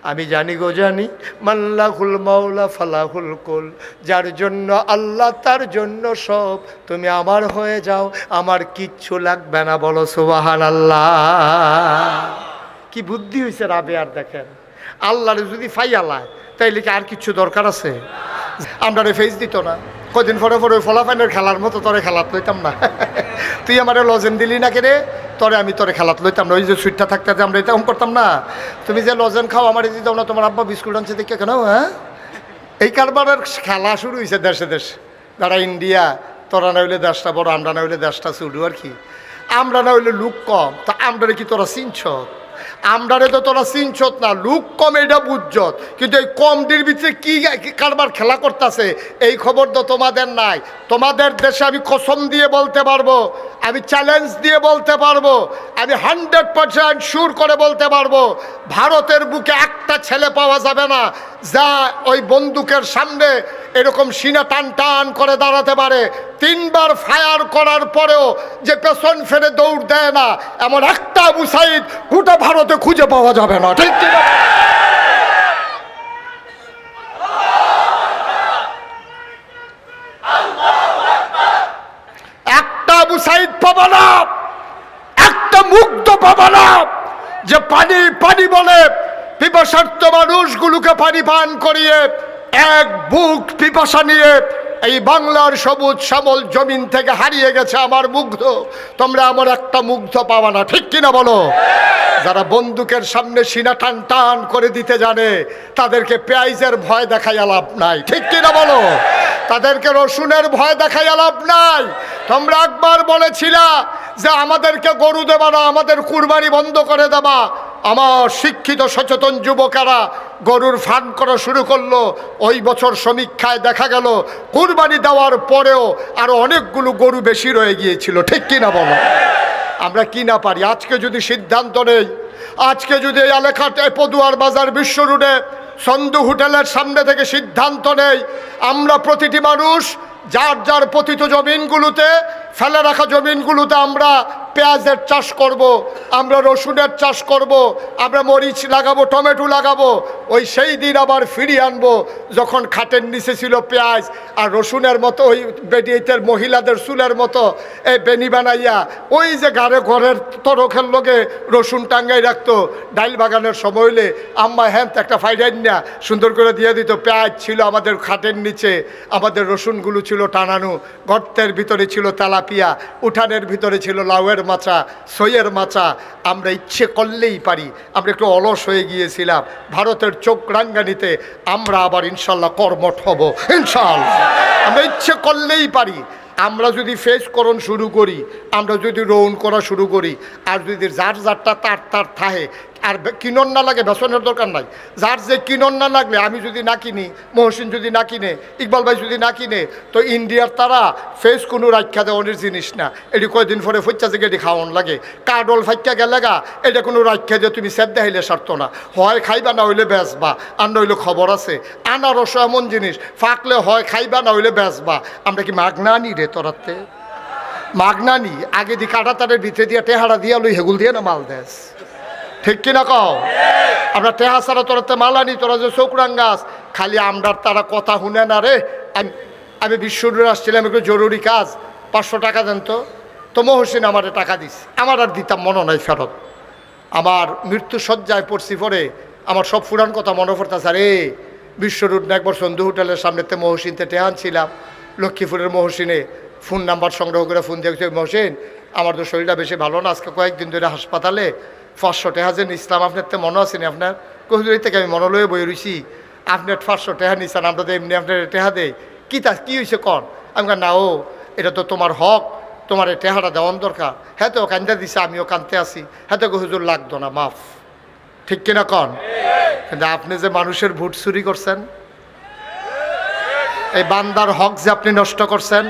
আমি জানি গো জানি, মাল্লাহুল মাওলা ফালাহুল কুল, যার জন্য আল্লাহ তার জন্য সব। তুমি আমার হয়ে যাও, আমার কিচ্ছু লাগবে না, বলো সুবহানাল্লাহ। কি বুদ্ধি হয়েছে রাবেয়ার দেখেন। আল্লাহরে যদি ফাইয়ালায় তাইলে কি আর কিছু দরকার আছে? আমরা ফেস দিত না, কদিন পরে পরে ওই ফলাফাইনের খেলার মতো তোরে খেলাত লইতাম না। তুই আমারে লজেন দিলি না কেরে, তোরে আমি তোরে খেলাত লইতাম না। ওই যে সুইটটা থাকতে যে আমরা এটা করতাম না, তুমি যে লজেন খাও আমার দিতাম না, তোমার আব্বা বিস্কুট আনছে দেখে কেন? হ্যাঁ, এই কারবারের খেলা শুরু হয়েছে দেশে দেশে। যারা ইন্ডিয়া, তোরা না হইলে দেশটা বড়, আমরা না হইলে দেশটা শুরু আর কি। আমরা না হইলে লুক কম, তা আমরা কি তোরা চিনছ? আমরারে তো তোরা চিনছত না, লুক কম এটা বুঝছত, কিন্তু এই কমটির ভিতরে কি কারবার খেলা করতেছে এই খবর তো তোমাদের নাই। তোমাদের দেশে আমি কসম দিয়ে বলতে পারবো, আমি চ্যালেঞ্জ দিয়ে বলতে পারবো, আমি 100% শিওর করে বলতে পারবো, ভারতের বুকে একটা ছেলে পাওয়া যাবে না যা ওই বন্দুকের সামনে এরকম সিনা টান টান করে দাঁড়াতে পারে। 3 বার ফায়ার করার পরেও যে পেছন ফেরে দৌড় দেয় না, এমন একটা আবু সাইদ গোটা ভারতে খুঁজে পাওয়া যাবে না, ঠিক কি না? একটা আবু সাইদ পাবা না, একটা মুগ্ধ পাবা না যে পানি পানি বলে পিপাসার্থ মানুষগুলোকে পানি পান করিয়ে এক বুক পিপাসা নিয়ে এই বাংলার সবুজ শ্যামল জমিন থেকে হারিয়ে গেছে আমার মুগ্ধ। তোমরা আমার একটা মুগ্ধ পাওয়া না, ঠিক কিনা বলো? যারা বন্দুকের সামনে সিনা টান টান করে দিতে জানে তাদেরকে পেঁয়াজের ভয় দেখাইয়া লাভ নাই, ঠিক কিনা বলো? তাদেরকে রসুনের ভয় দেখাইয়া লাভ নাই। তোমরা একবার বলেছিলা যে আমাদেরকে গরু দেবা না, আমাদের কুরবানি বন্ধ করে দেবা। আমার শিক্ষিত সচেতন যুবকেরা গরুর ফার্ম করা শুরু করলো। ওই বছর সমীক্ষায় দেখা গেল কুরবানি দেওয়ার পরেও আরো অনেকগুলো গরু বেশি রয়ে গিয়েছিল, ঠিক কিনা বলো? আমরা কি না পারি? আজকে যদি সিদ্ধান্ত নেই, আজকে যদি এই এলাকাটায় পদুয়ার বাজার বিশ্ব রোডে সন্ধু হোটেলের সামনে থেকে সিদ্ধান্ত নেই, আমরা প্রতিটি মানুষ যার যার পতিত জমিনগুলোতে, ফেলে রাখা জমিনগুলোতে আমরা পেঁয়াজের চাষ করব, আমরা রসুনের চাষ করব, আমরা মরিচ লাগাবো, টমেটো লাগাবো। ওই সেই দিন আবার ফিরিয়ে আনবো যখন খাটের নিচে ছিল পেঁয়াজ আর রসুনের মতো ওই বেডিয়েতের মহিলাদের চুলের মতো এই বেনি বানাইয়া ওই যে ঘরের তরখের লোকে রসুন টাঙ্গাই রাখতো। ডাইল বাগানের সময় হইলে আম্মা হ্যান্থ একটা ফাইডাইন না সুন্দর করে দিয়ে দিত। পেঁয়াজ ছিল আমাদের খাটের নিচে, আমাদের রসুনগুলো ছিল টানানো, গর্তের ভিতরে ছিল তেলাপিয়া, উঠানের ভিতরে ছিল লাউয়ের মাচা, সইয়ের মাচা। আমরা ইচ্ছে করলেই পারি। আমরা একটু অলস হয়ে গিয়েছিলাম, ভারতের চোখ রাঙ্গানিতে আমরা আবার ইনশাল্লাহ কর্মঠ হব, ইনশাল্লাহ। আমরা ইচ্ছে করলেই পারি। আমরা যদি ফেস করণ শুরু করি, আমরা যদি রৌন করা শুরু করি, আর যদি যার যারটা তার তার থাহে, আর কিনন না লাগে বেসনের দরকার নাই। যার যে কিনন না লাগলে, আমি যদি না কিনি, মহসিন যদি না কিনে, ইকবাল ভাই যদি না কিনে, তো ইন্ডিয়ার তারা ফেস কোনো রাখা দেওয়ানোর জিনিস না। এটি কয়েকদিন পরে ফচ্চা থেকে এটি খাওয়ান লাগে। কাডল ফাইকা গেলে গা এটা কোনো রাখা দিয়ে তুমি সেদ্ধা হইলে সারত না, হয় খাইবা না হইলে বেচবা, আর নইলে খবর আছে। আনারস এমন জিনিস ফাঁকলে হয় খাইবা না হইলে বেচবা। আমরা কি মাগনা নি রে তোরাতে? মাগনা নি? আগে দি কাটা তারের ভিতরে দিয়া টেহারা দিয়া লই হেগুল দিয়ে না মাল দেশ, ঠিক কিনা কও? আমরা টেহা ছাড়া তোরাতে মালানি, তোরা যে চৌকরাং গাছ খালি আমরার তারা কথা শুনে না রে। আমি বিশ্বরূপে আসছিলাম, একটু জরুরি কাজ, 500 টাকা দেন তো মহসিন আমার টাকা দিস, আমার আর দিতাম মনে নাই ফেরত। আমার মৃত্যু সজ্জায় পড়ছি পরে আমার সব ফুরান কথা মনে পড়তেছে। আরে বিশ্বরূপ না একবার সন্ধু হোটেলের সামনেতে মহসিনতে টেহা আনছিলাম, লক্ষ্মীপুরের মহসিনে ফোন নাম্বার সংগ্রহ করে ফোন দিয়েছে, মহসিন আমার তো শরীরটা বেশি ভালো না, আজকে কয়েকদিন ধরে হাসপাতালে 500 টাকা যে নিছিলাম, আপনার তো মনে আছে নি? আপনার কহিদুরি থেকে আমি মনে লয়ে বই রইছি, আপনার 500 টাকা নিচ্ছেন, আমরা তো এমনি আপনার টেহা দেই, কী হয়েছে কন? আমি না, ও এটা তো তোমার হক, তোমার এই টেহাটা দেওয়ান দরকার। হ্যাঁ তো কান্দা দিছে, আমিও কানতে আসি। হ্যাঁ তো হুজুর লাগতো না, মাফ, ঠিক কিনা কন? কিন্তু আপনি যে মানুষের ভোট চুরি করছেন, এই বান্দার হক যে আপনি নষ্ট করছেন,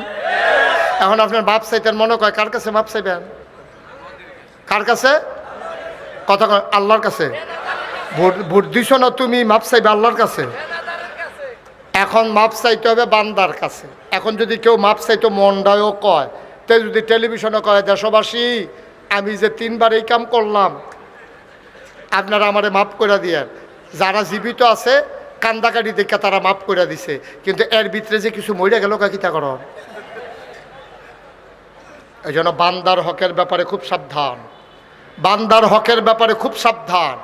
এখন আপনার মাপ চাইতেন, মনে কয় কার কাছে মাপ চাইবেন? কার কাছে? কথা আল্লাহর কাছে। ভোট দিছ না তুমি, মাপ চাইবে আল্লাহর কাছে। এখন মাপ চাইতে হবে বান্দার কাছে। এখন যদি কেউ মাপ চাইতো মনটাও কয়, তাই যদি টেলিভিশনে কয়, দেশবাসী আমি যে 3 বার এই কাম করলাম, আপনারা আমারে মাফ করে দিয়েন। যারা জীবিত আছে কান্দাকাটি দেখে তারা মাফ করে দিছে, কিন্তু এর ভিতরে যে কিছু মরে গেল কাকিতা কর। এই জন্য বান্দার হকের ব্যাপারে খুব সাবধান, বান্দার হকের ব্যাপারে খুব সাবধান।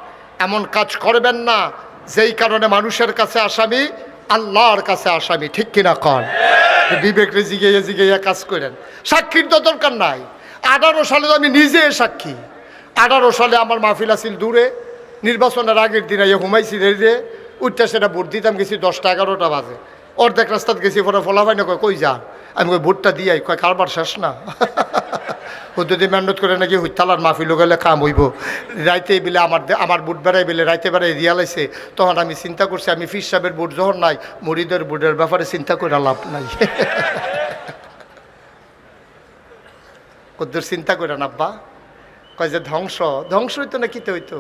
এমন কাজ করবেন না যেই কারণে মানুষের কাছে আসামি, আল্লাহর কাছে আসামি। ঠিক কিনা কন? বিবেকরে জিগিয়ে জিগিয়ে কাজ করেন। সাক্ষীর তো দরকার নাই। 18 সালে তো আমি নিজে সাক্ষী। 18 সালে আমার মাহফিল আছিল দূরে, নির্বাচনের আগের দিন ঘুমাইছি রে উঠতে, সেটা ভোট দিতাম গেছি 10টা 11টা বাজে। অর্ধেক রাস্তাত গেছি, পরে ফলাফাই না কয় কই যান, আমি কই ভোটটা দিয়াই, কয় কারবার শেষ না। ও যদি মেহনত করে নাকি হুইতালার মাহফিল গেলে কাম হইব। রাইতে বেলে আমার বুট বেড়াই বেলে রাইতে বেড়াই রিয়ালাইছে, তখন আমি চিন্তা করছি আমি ফির সাহেবের বুট যখন নাই, মুরিদের বুটের ব্যাপারে চিন্তা করে লাভ নাই। কদ্দুর চিন্তা করে না আব্বা? কয় যে ধ্বংস হইতো না কিতে হইতো।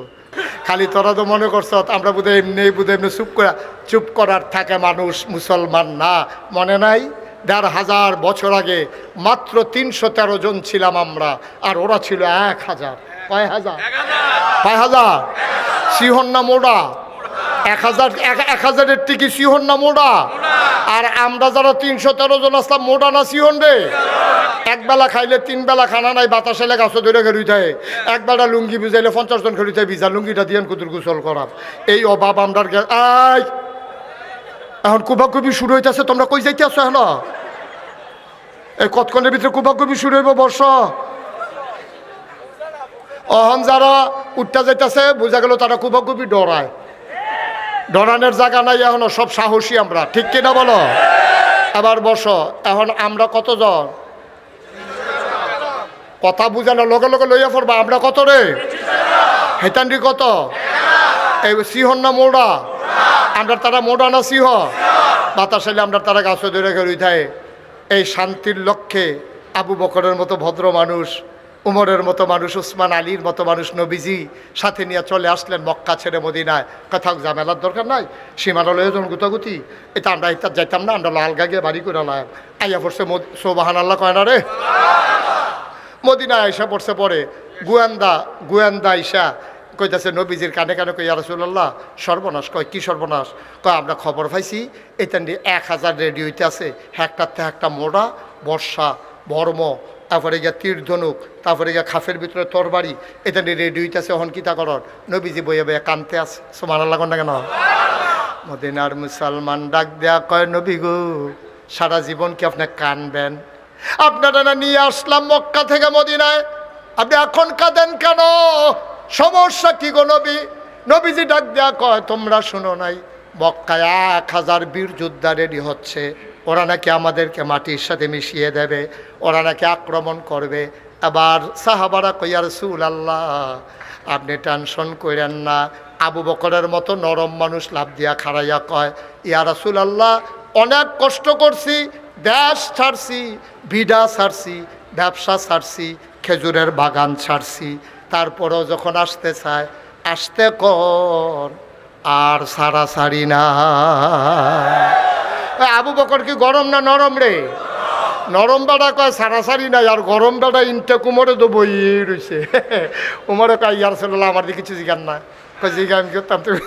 খালি তোরা তো মনে করছ আমরা বোধহয় এমনি চুপ করার থাকে মানুষ, মুসলমান না। মনে নাই ১,৫০০ বছর আগে মাত্র ৩১৩ জন ছিলাম আমরা, আর ওরা ছিল ১,০০০। কয় হাজার? ৫,০০০। সিহন না মোড়া? ১,০০০-১,০০০-এর টিকি সিহন না মোড়া? আর আমরা যারা ৩১৩ জন আসলাম মোড়া না সিহন রে? একবেলা খাইলে 3 বেলা খানা নাই, বাতাস এলে গাছ ধরে খেলুই থাকে। একবেলা লুঙ্গি ভিজাইলে 50 জন খেলুই থাকে, ভিজা লুঙ্গিটা দিয়ে কুতুর গোসল করার এই অভাব আমরা। আই এখন কুবাকুবি শুরু হইতেছে, তোমরা কই যাইতে আসো? এখন এই কতক্ষণের ভিতরে কুবাকুবি শুরু হইব বর্ষ। অহন যারা উঠতে যাইতেছে বোঝা গেল তারা কুবাকুবি ডরায়। ডরানোর জায়গা নাই এখনো, সব সাহসী আমরা। ঠিক কিনা বলো? আবার বসো। এখন আমরা কতজন? কথা বুঝানো লগে লগে লইয়া পড়বা। আমরা কত রে? হেতান্ডি কত? এই সিহন না মোড়া? আমরা তারা মোড়া না সিহ? বাতাস এলে আমরা তারা গাছ ধরে খেলুই থাকে। এই শান্তির লক্ষ্যে আবু বকরের মতো ভদ্র মানুষ, উমরের মতো মানুষ, উসমান আলীর মতো মানুষ নবীজি সাথে নিয়ে চলে আসলেন মক্কা ছেড়ে মদিনায়। কথা ঝামেলার দরকার নাই, সীমানালয়ে জন গুতাগুতি, এটা আমরা ইত্যাদ যাইতাম না। আমরা লাল গাগিয়ে বাড়ি করে লাম আইয়া পড়ছে সোবাহান আল্লাহ কয় না রে। মদিনায় আইসা পড়ছে। পরে গোয়েন্দা আইসা কইতাছে নবীজির কানে কানে কই, ইয়া রাসূলুল্লাহ সর্বনাশ। কয় কি সর্বনাশ? কয় আমরা খবর পাইছি এটা ১,০০০ রেডি হইতে আছে, একটাতে একটা মোড়া, বর্ষা, বর্ম, তারপরে গিয়া তীর ধনুক, তারপরে গিয়া খাফের ভিতরে তরবারি, এটা রেডি হইতেছে। হন কিতা করন? নবীজি বইয়া বইয়া কানতে আছে। সুবহানাল্লাহ কোন না কেন? মদিনার মুসলমান ডাক দেয়া কয়, নবী গো সারা জীবন কি আপনি কানবেন? আপনারা না নিয়ে আসলাম মক্কা থেকে মদিনায়, আপনি এখন কাঁদেন কেন? সমস্যা কি গো নবী? নবীজি ডাক দেয়া কয়, তোমরা শুনো নাই মক্কায় ১,০০০ বীর যোদ্ধা রেডি হচ্ছে, ওরা নাকি আমাদেরকে মাটির সাথে মিশিয়ে দেবে, ওরা নাকি আক্রমণ করবে। আবার সাহাবারা কই, ইয়া রাসূলুল্লাহ আপনি টেনশন করেন না। আবু বকরের মতো নরম মানুষ লাভ দিয়া খাড়াইয়া কয়, ইয়া রাসূলুল্লাহ অনেক কষ্ট করছি, দেশ ছাড়ছি, বিডা ছাড়ছি, ব্যবসা ছাড়ছি, খেজুরের বাগান ছাড়ছি, তারপরেও যখন আসতে চায় আসতে কর, আর সারা সারি না। আবু বকর কি গরম না নরম রে? নরম বেড়া কয় সারাসারি নাই, আর গরম বেড়া ইনটা কুমরে তো বই রয়েছে। উমরে কয়, ইয়া রাসূলুল্লাহ আমার দিকে কিছু জিজ্ঞান না। কয় জিজ্ঞা আমি করতাম, তুমি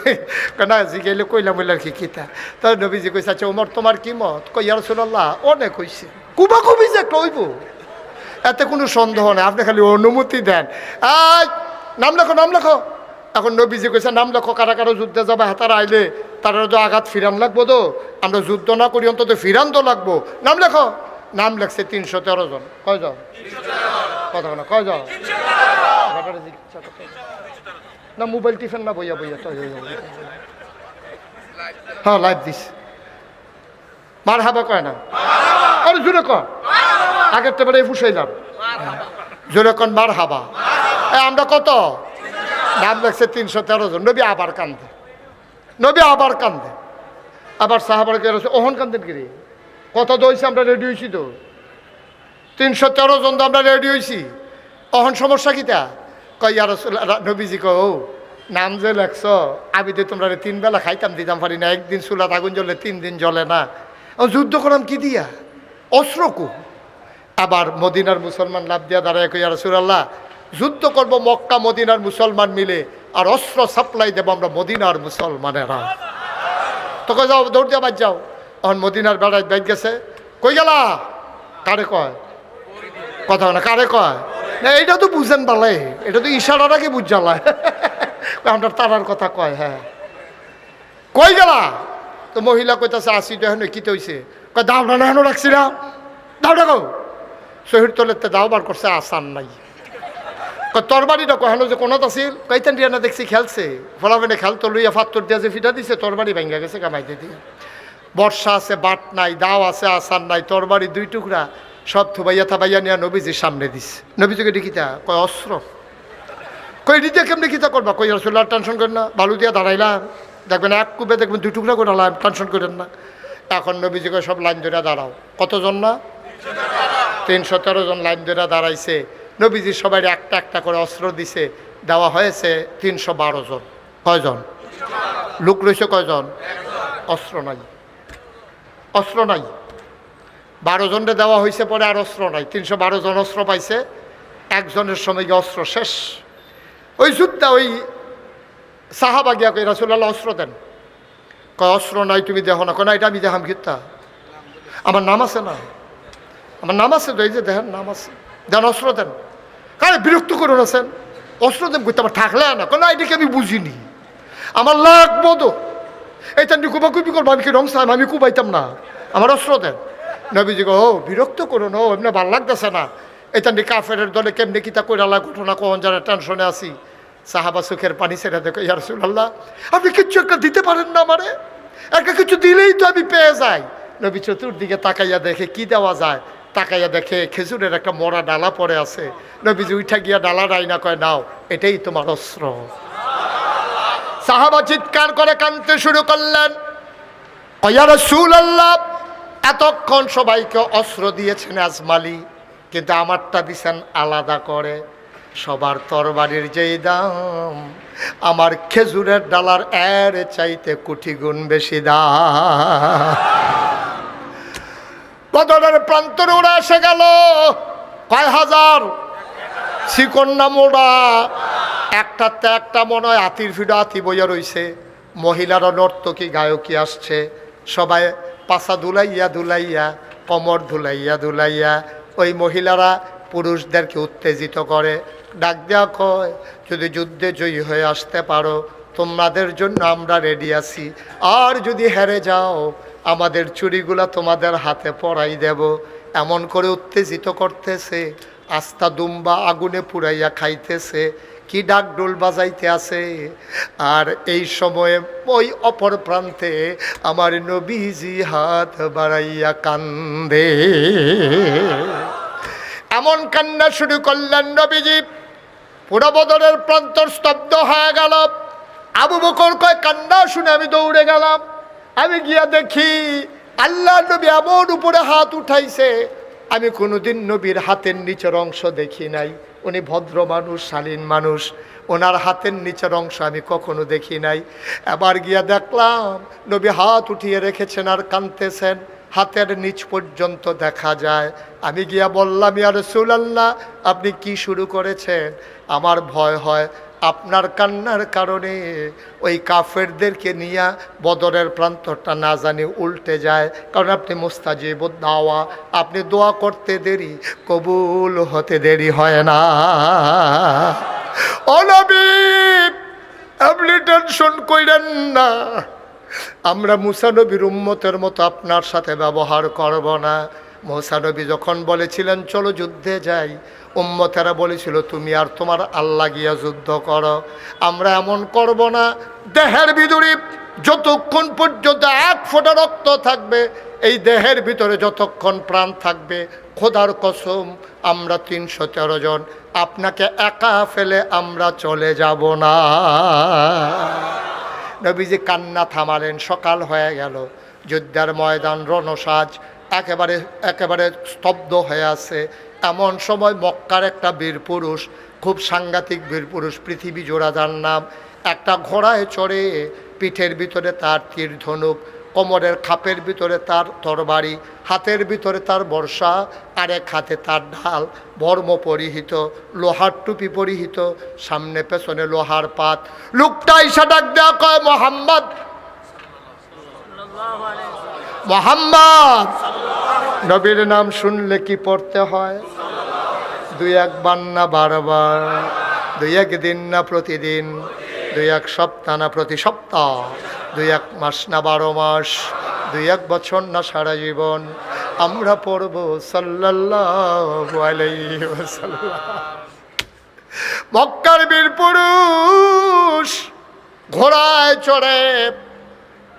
না জিজ্ঞাইলে কইলাম বললাম কি কিতা। তাই নবীজি কইছে, আচ্ছা উমর তোমার কি মত? কয়, ইয়া রাসূলুল্লাহ অনেক হয়েছে, কুবাকুবি যে কইব এতে কোনো সন্দেহ নেই, আপনি খালি অনুমতি দেন। এই নাম লেখো। এখন নবীজি কইছে নাম লেখো, কারা কারা যুদ্ধে যাবে, হাতারা আইলে তারা তো আঘাত ফিরান লাগবো, তো আমরা যুদ্ধ না করি অন্তত ফিরান তো লাগবো। নাম লেখো। নাম লেখছে ৩১৩ জন। কয় জন? কথা না কয় জন? না মোবাইল টিফেন না বইয়া হ্যাঁ লাইভ দিস। মার হাবা কয় না? আরে জোরে কর, আগের তো বেড়ে ফুসাইলাম। জোরে কন মার হাবা। আমরা কত? নাম লেখছে ৩১৩ জন। নবী আবার কান্দে, আবার সাহাবার ওহন কান্দেন কিরে, কত দইছে আমরা রেডি হয়েছি তো, ৩১৩ জন তো আমরা রেডি হয়েছি, অহন সমস্যা কিতা? কয়, ইয়া রাসূলুল্লাহ নবীজি কয়, ও নাম যে লেখছ আমি তো তোমরা 3 বেলা খাইতাম দিতাম পারি না, একদিন চুলাত আগুন জ্বলে 3 দিন জ্বলে না, যুদ্ধ করাম কি দিয়া? অস্ত্রকু। আবার মদিনার মুসলমান লাভ দিয়া দাঁড়ায় কই, ইয়া রাসূলুল্লাহ যুদ্ধ করবো মক্কা মদিনার মুসলমান মিলে, আর অস্ত্র সাপ্লাই দেবো আমরা মদিনার মুসলমানেরা। তোকে যাও, দৌড় দিয়া বাদ যাও। এখন মদিনার বেড়ায় বাইক গেছে। কই গেলা? কারে কয়? কথা না, কারে কয় না? এইটা তো বুঝেন বালাই, এটা তো ইশারার আগে বুঝালায়। আমরা তারার কথা কয়। হ্যাঁ কই গেলা? তো মহিলা কইতাছে আসি তো এখন কি হইছে? কয় দাওটা না এখনো রাখছি না, দাওটা গো। শহীদ তোলেতে দাও বার করছে, আসান নাই। তরবারিটা কহানো যে কোনত আছিল, কইতেন রিয়ানা দেখছি খেলছে, ফলাফেনে খেলতো লইয়া ফাত্তর দিয়া যে ফিটা দিছে, তরবারি ভাঙ্গা গেছে কামাইতে দিয়ে। বর্ষা আছে, বাট নাই, দাও আছে, আসান নাই, তরবারি দুই টুকরা সব থুবাইয়া থাবাইয়া নিয়ে নবীজির সামনে দিছে। নবীজিকে দেখিতা কয় অস্ত্র। কই দিতে কেমনি কিতা করবা? কই রাসূলুল্লাহ টেনশন করেন না, বালু দিয়া দাঁড়াইলাম, দেখবেন এক কুপে দেখবেন দুই টুকরা করে লাইম, টেনশন করেন না। এখন নবীজিকে সব লাইন ধরে দাঁড়াও। কতজন না? 313 জন লাইন ধরে দাঁড়াইছে। নবীজি সবাই একটা একটা করে অস্ত্র দিছে, দেওয়া হয়েছে 312 জন। কয়জন লোক রয়েছে? কয়জন? অস্ত্র নাই, অস্ত্র নাই। 12 জনরে দেওয়া হয়েছে, পরে আর অস্ত্র নাই। 312 জন অস্ত্র পাইছে, একজনের সময় গিয়ে অস্ত্র শেষ। ওই যুদ্ধা ওই সাহাবা গিয়া কই রাসূলুল্লাহ অস্ত্র দেন। কয় অস্ত্র নাই, তুমি দেখো না? না এটা আমি দেখাম কিতা, আমার নাম আছে না, আমার নাম আছে তো, এই যে দেখেন নাম আছে, দেন অস্ত্র দেন। কারণ বিরক্ত করে আছেন, অস্ত্র দেন করতে আমার থাকলে না। কেন এটাকে আমি বুঝিনি, আমার লাগবো তো, এইটা নিয়ে কুবাকুবি করবো, আমি কি রং চাইম, আমি কুবাইতাম না, আমার অস্ত্র দেন। নবীজি গো বিরক্ত করো না, এমনি ভাল লাগতেছে না, এটা নিয়ে কাফের দলে কেমনি কিতা কইরা ঘটনা কখন যারা টেনশনে আছি। সাহাবা চোখের পানি ছেড়ে দেখো, ইয়া রাসূলুল্লাহ আপনি কিচ্ছু একটা দিতে পারেন না আমারে? একটা কিছু দিলেই তো আমি পেয়ে যাই। নবী চতুর্দিকে তাকাইয়া দেখে কি দেওয়া যায়, তাকাইয়া দেখে খেজুরের একটা মরা ডালা পড়ে আছে। নবীজি উঠা গিয়া ডালা রাইনা কয় নাও, এটাই তোমার অস্ত্র। সাহাবা চিৎকার করে কাঁদতে শুরু করলেন, ইয়া রাসূলুল্লাহ এতক্ষণ সবাইকে অস্ত্র দিয়েছেন আজমালি, কিন্তু আমারটা দিছেন আলাদা করে। সবার তরবারির যেই দাম, আমার খেজুরের ডালার এর চাইতে কোটি গুণ বেশি দাম। বদরের প্রান্তরে ওরা এসে গেল, কয় হাজার শিকন্যা মোড়া, একটাতে একটা মনে হয় হাতির ফিডা হাতি বইয়া রইছে। মহিলারা নর্তকী গায়কী আসছে, সবাই পাছা ধুলাইয়া ধুলাইয়া, কমর ধুলাইয়া ধুলাইয়া ওই মহিলারা পুরুষদেরকে উত্তেজিত করে। ডাক দেওয়া কয়, যদি যুদ্ধে জয়ী হয়ে আসতে পারো তোমাদের জন্য আমরা রেডি আছি, আর যদি হেরে যাও আমাদের চুরিগুলা তোমাদের হাতে পরাই দেব। এমন করে উত্তেজিত করতেছে, আস্তা দুম্বা আগুনে পুড়াইয়া খাইতেছে, কি ডাক ডোল বাজাইতে আছে। আর এই সময়ে ওই অপর প্রান্তে আমার নবীজি হাত বাড়াইয়া কান্দে। এমন কান্না শুরু করলেন নবীজি, পুরো বদরের প্রান্তর স্তব্ধ হয়ে গেল। আবু বকর কয় কান্না শুনে আমি দৌড়ে গেলাম, আমি গিয়া দেখি আল্লাহ নবী এমন উপরে হাত উঠাইছে, আমি কোনোদিন নবীর হাতের নিচের অংশ দেখি নাই। উনি ভদ্র মানুষ, শালীন মানুষ, ওনার হাতের নিচের অংশ আমি কখনো দেখি নাই। এবার গিয়া দেখলাম নবী হাত উঠিয়ে রেখেছেন আর কাঁদতেছেন, হাতের নিচ পর্যন্ত দেখা যায়। আমি গিয়া বললাম, ইয়া রাসূলুল্লাহ আপনি কি শুরু করেছেন? আমার ভয় হয় আপনার কান্নার কারণে ওই কাফেরদেরকে নিয়ে বদরের প্রান্তরটা না জানি উল্টে যায়, কারণ আপনি মুস্তাজিবুদ দাওয়া, আপনি দোয়া করতে দেরি কবুল হতে দেরি হয় না। ও নবী আপনি টেনশন কইরেন না, আমরা মুসা নবীর উম্মতের মতো আপনার সাথে ব্যবহার করব না। মুসা নবী যখন বলেছিলেন চলো যুদ্ধে যাই, উম্মতেরা বলেছিল তুমি আর তোমার আল্লাহ গিয়া যুদ্ধ করো। আমরা এমন করব না, দেহের ভিতরে যতক্ষণ পর্যন্ত এক ফোঁটা রক্ত থাকবে, এই দেহের ভিতরে যতক্ষণ প্রাণ থাকবে, খোদার কসম আমরা 313 জন আপনাকে একা ফেলে আমরা চলে যাব না। নবীজি কান্না থামালেন। সকাল হয়ে গেল, যুদ্ধের ময়দান রণসাজ একেবারে স্তব্ধ হয়ে আছে। এমন সময় মক্কার একটা বীর পুরুষ, খুব সাংঘাতিক বীর পুরুষ, পৃথিবী জোড়া যার নাম, একটা ঘোড়ায় চড়ে, পিঠের ভিতরে তার তীর ধনুক, কোমরের খাপের ভিতরে তার তরবারি, হাতের ভিতরে তার বর্ষা, আরেক হাতে তার ঢাল, বর্ম পরিহিত, লোহার টুপি পরিহিত, সামনে পেছনে লোহার পাত। লোকটা ঈশা ডাক দেয়া কয় মোহাম্মদ, মোহাম্মদ। নবীর নাম শুনলে কি পড়তে হয়? 2-1 বার না বারবার, 2-1 দিন না প্রতিদিন, 2-1 সপ্তাহ না প্রতি সপ্তাহ, দুই এক মাস না 12 মাস, দুই এক বছর না সারা জীবন আমরা পড়ব সাল্লাল্লাহু আলাইহি ওয়াসাল্লাম। মক্কার বীর পুরুষ ঘোড়ায় চড়ে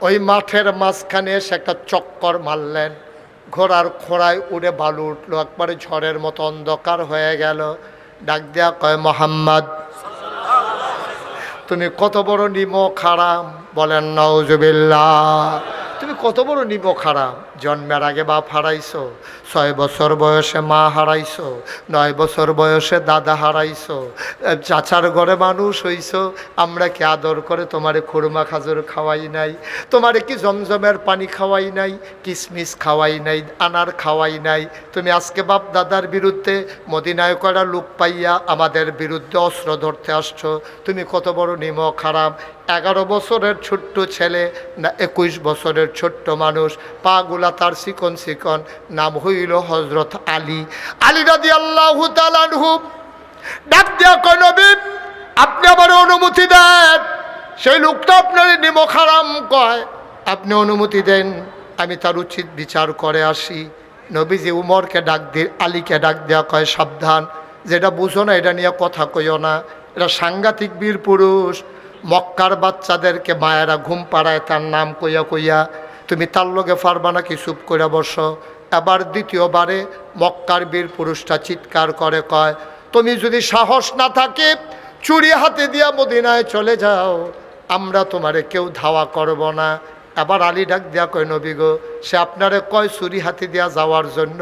ওই মাঠের মাঝখানে এসে একটা চক্কর মারলেন, ঘোড়ার খোড়ায় উড়ে বালু উঠলো, একবারে ঝড়ের মতো অন্ধকার হয়ে গেল। ডাক দেয়া কয়, মোহাম্মদ তুমি কত বড় নিমক হারাম। বলেন নাউজুবিল্লাহ। তুমি কত বড় নিমক হারাম, জন্মের আগে বাপ হারাইছো, 6 বছর বয়সে মা হারাইছো, 9 বছর বয়সে দাদা হারাইছো, চাচার ঘরে মানুষ হইছো, আমরা কি আদর করে তোমারে খুরমা খাজুর খাওয়াই নাই, তোমারে কি জমজমের পানি খাওয়াই নাই, কিসমিস খাওয়াই নাই, আনার খাওয়াই নাই। তুমি আজকে বাপ দাদার বিরুদ্ধে মদিনায় করা লোক পাইয়া আমাদের বিরুদ্ধে অস্ত্র ধরতে আসছো। তুমি কত বড় নিমক হারাম। 11 বছরের ছোট্ট ছেলে না 21 বছরের ছোট্ট মানুষ, পাগুলা তার চিকন চিকন, নাম হইল হজরত আলী। আলী রাদিয়াল্লাহু তাআলা আনহু ডাক দিয়া কয়, নবী আপনি আমার অনুমতি দেন। সেই লোকটা আপনার নিমক হারাম কয়, আপনি অনুমতি দেন, আমি তার উচিত বিচার করে আসি। নবীজি উমরকে ডাক দিয়ে আলীকে ডাক দেওয়া কয়, সাবধান, যেটা বুঝো না এটা নিয়ে কথা কইও না, এটা সাংঘাতিক বীর পুরুষ। মক্কার বাচ্চাদেরকে মায়েরা ঘুম পাড়ায় তার নাম কইয়া কইয়া, তুমি তার লগে পারবা নাকি, চুপ করে বসো। এবার দ্বিতীয়বারে মক্কার বীর পুরুষটা চিৎকার করে কয়, তুমি যদি সাহস না থাকে চুরি হাতে দিয়া মদিনায় চলে যাও, আমরা তোমারে কেউ ধাওয়া করব না। এবার আলী ডাক দেয়া কয়, নবী গো, সে আপনারে কয় চুরি হাতে দিয়া যাওয়ার জন্য,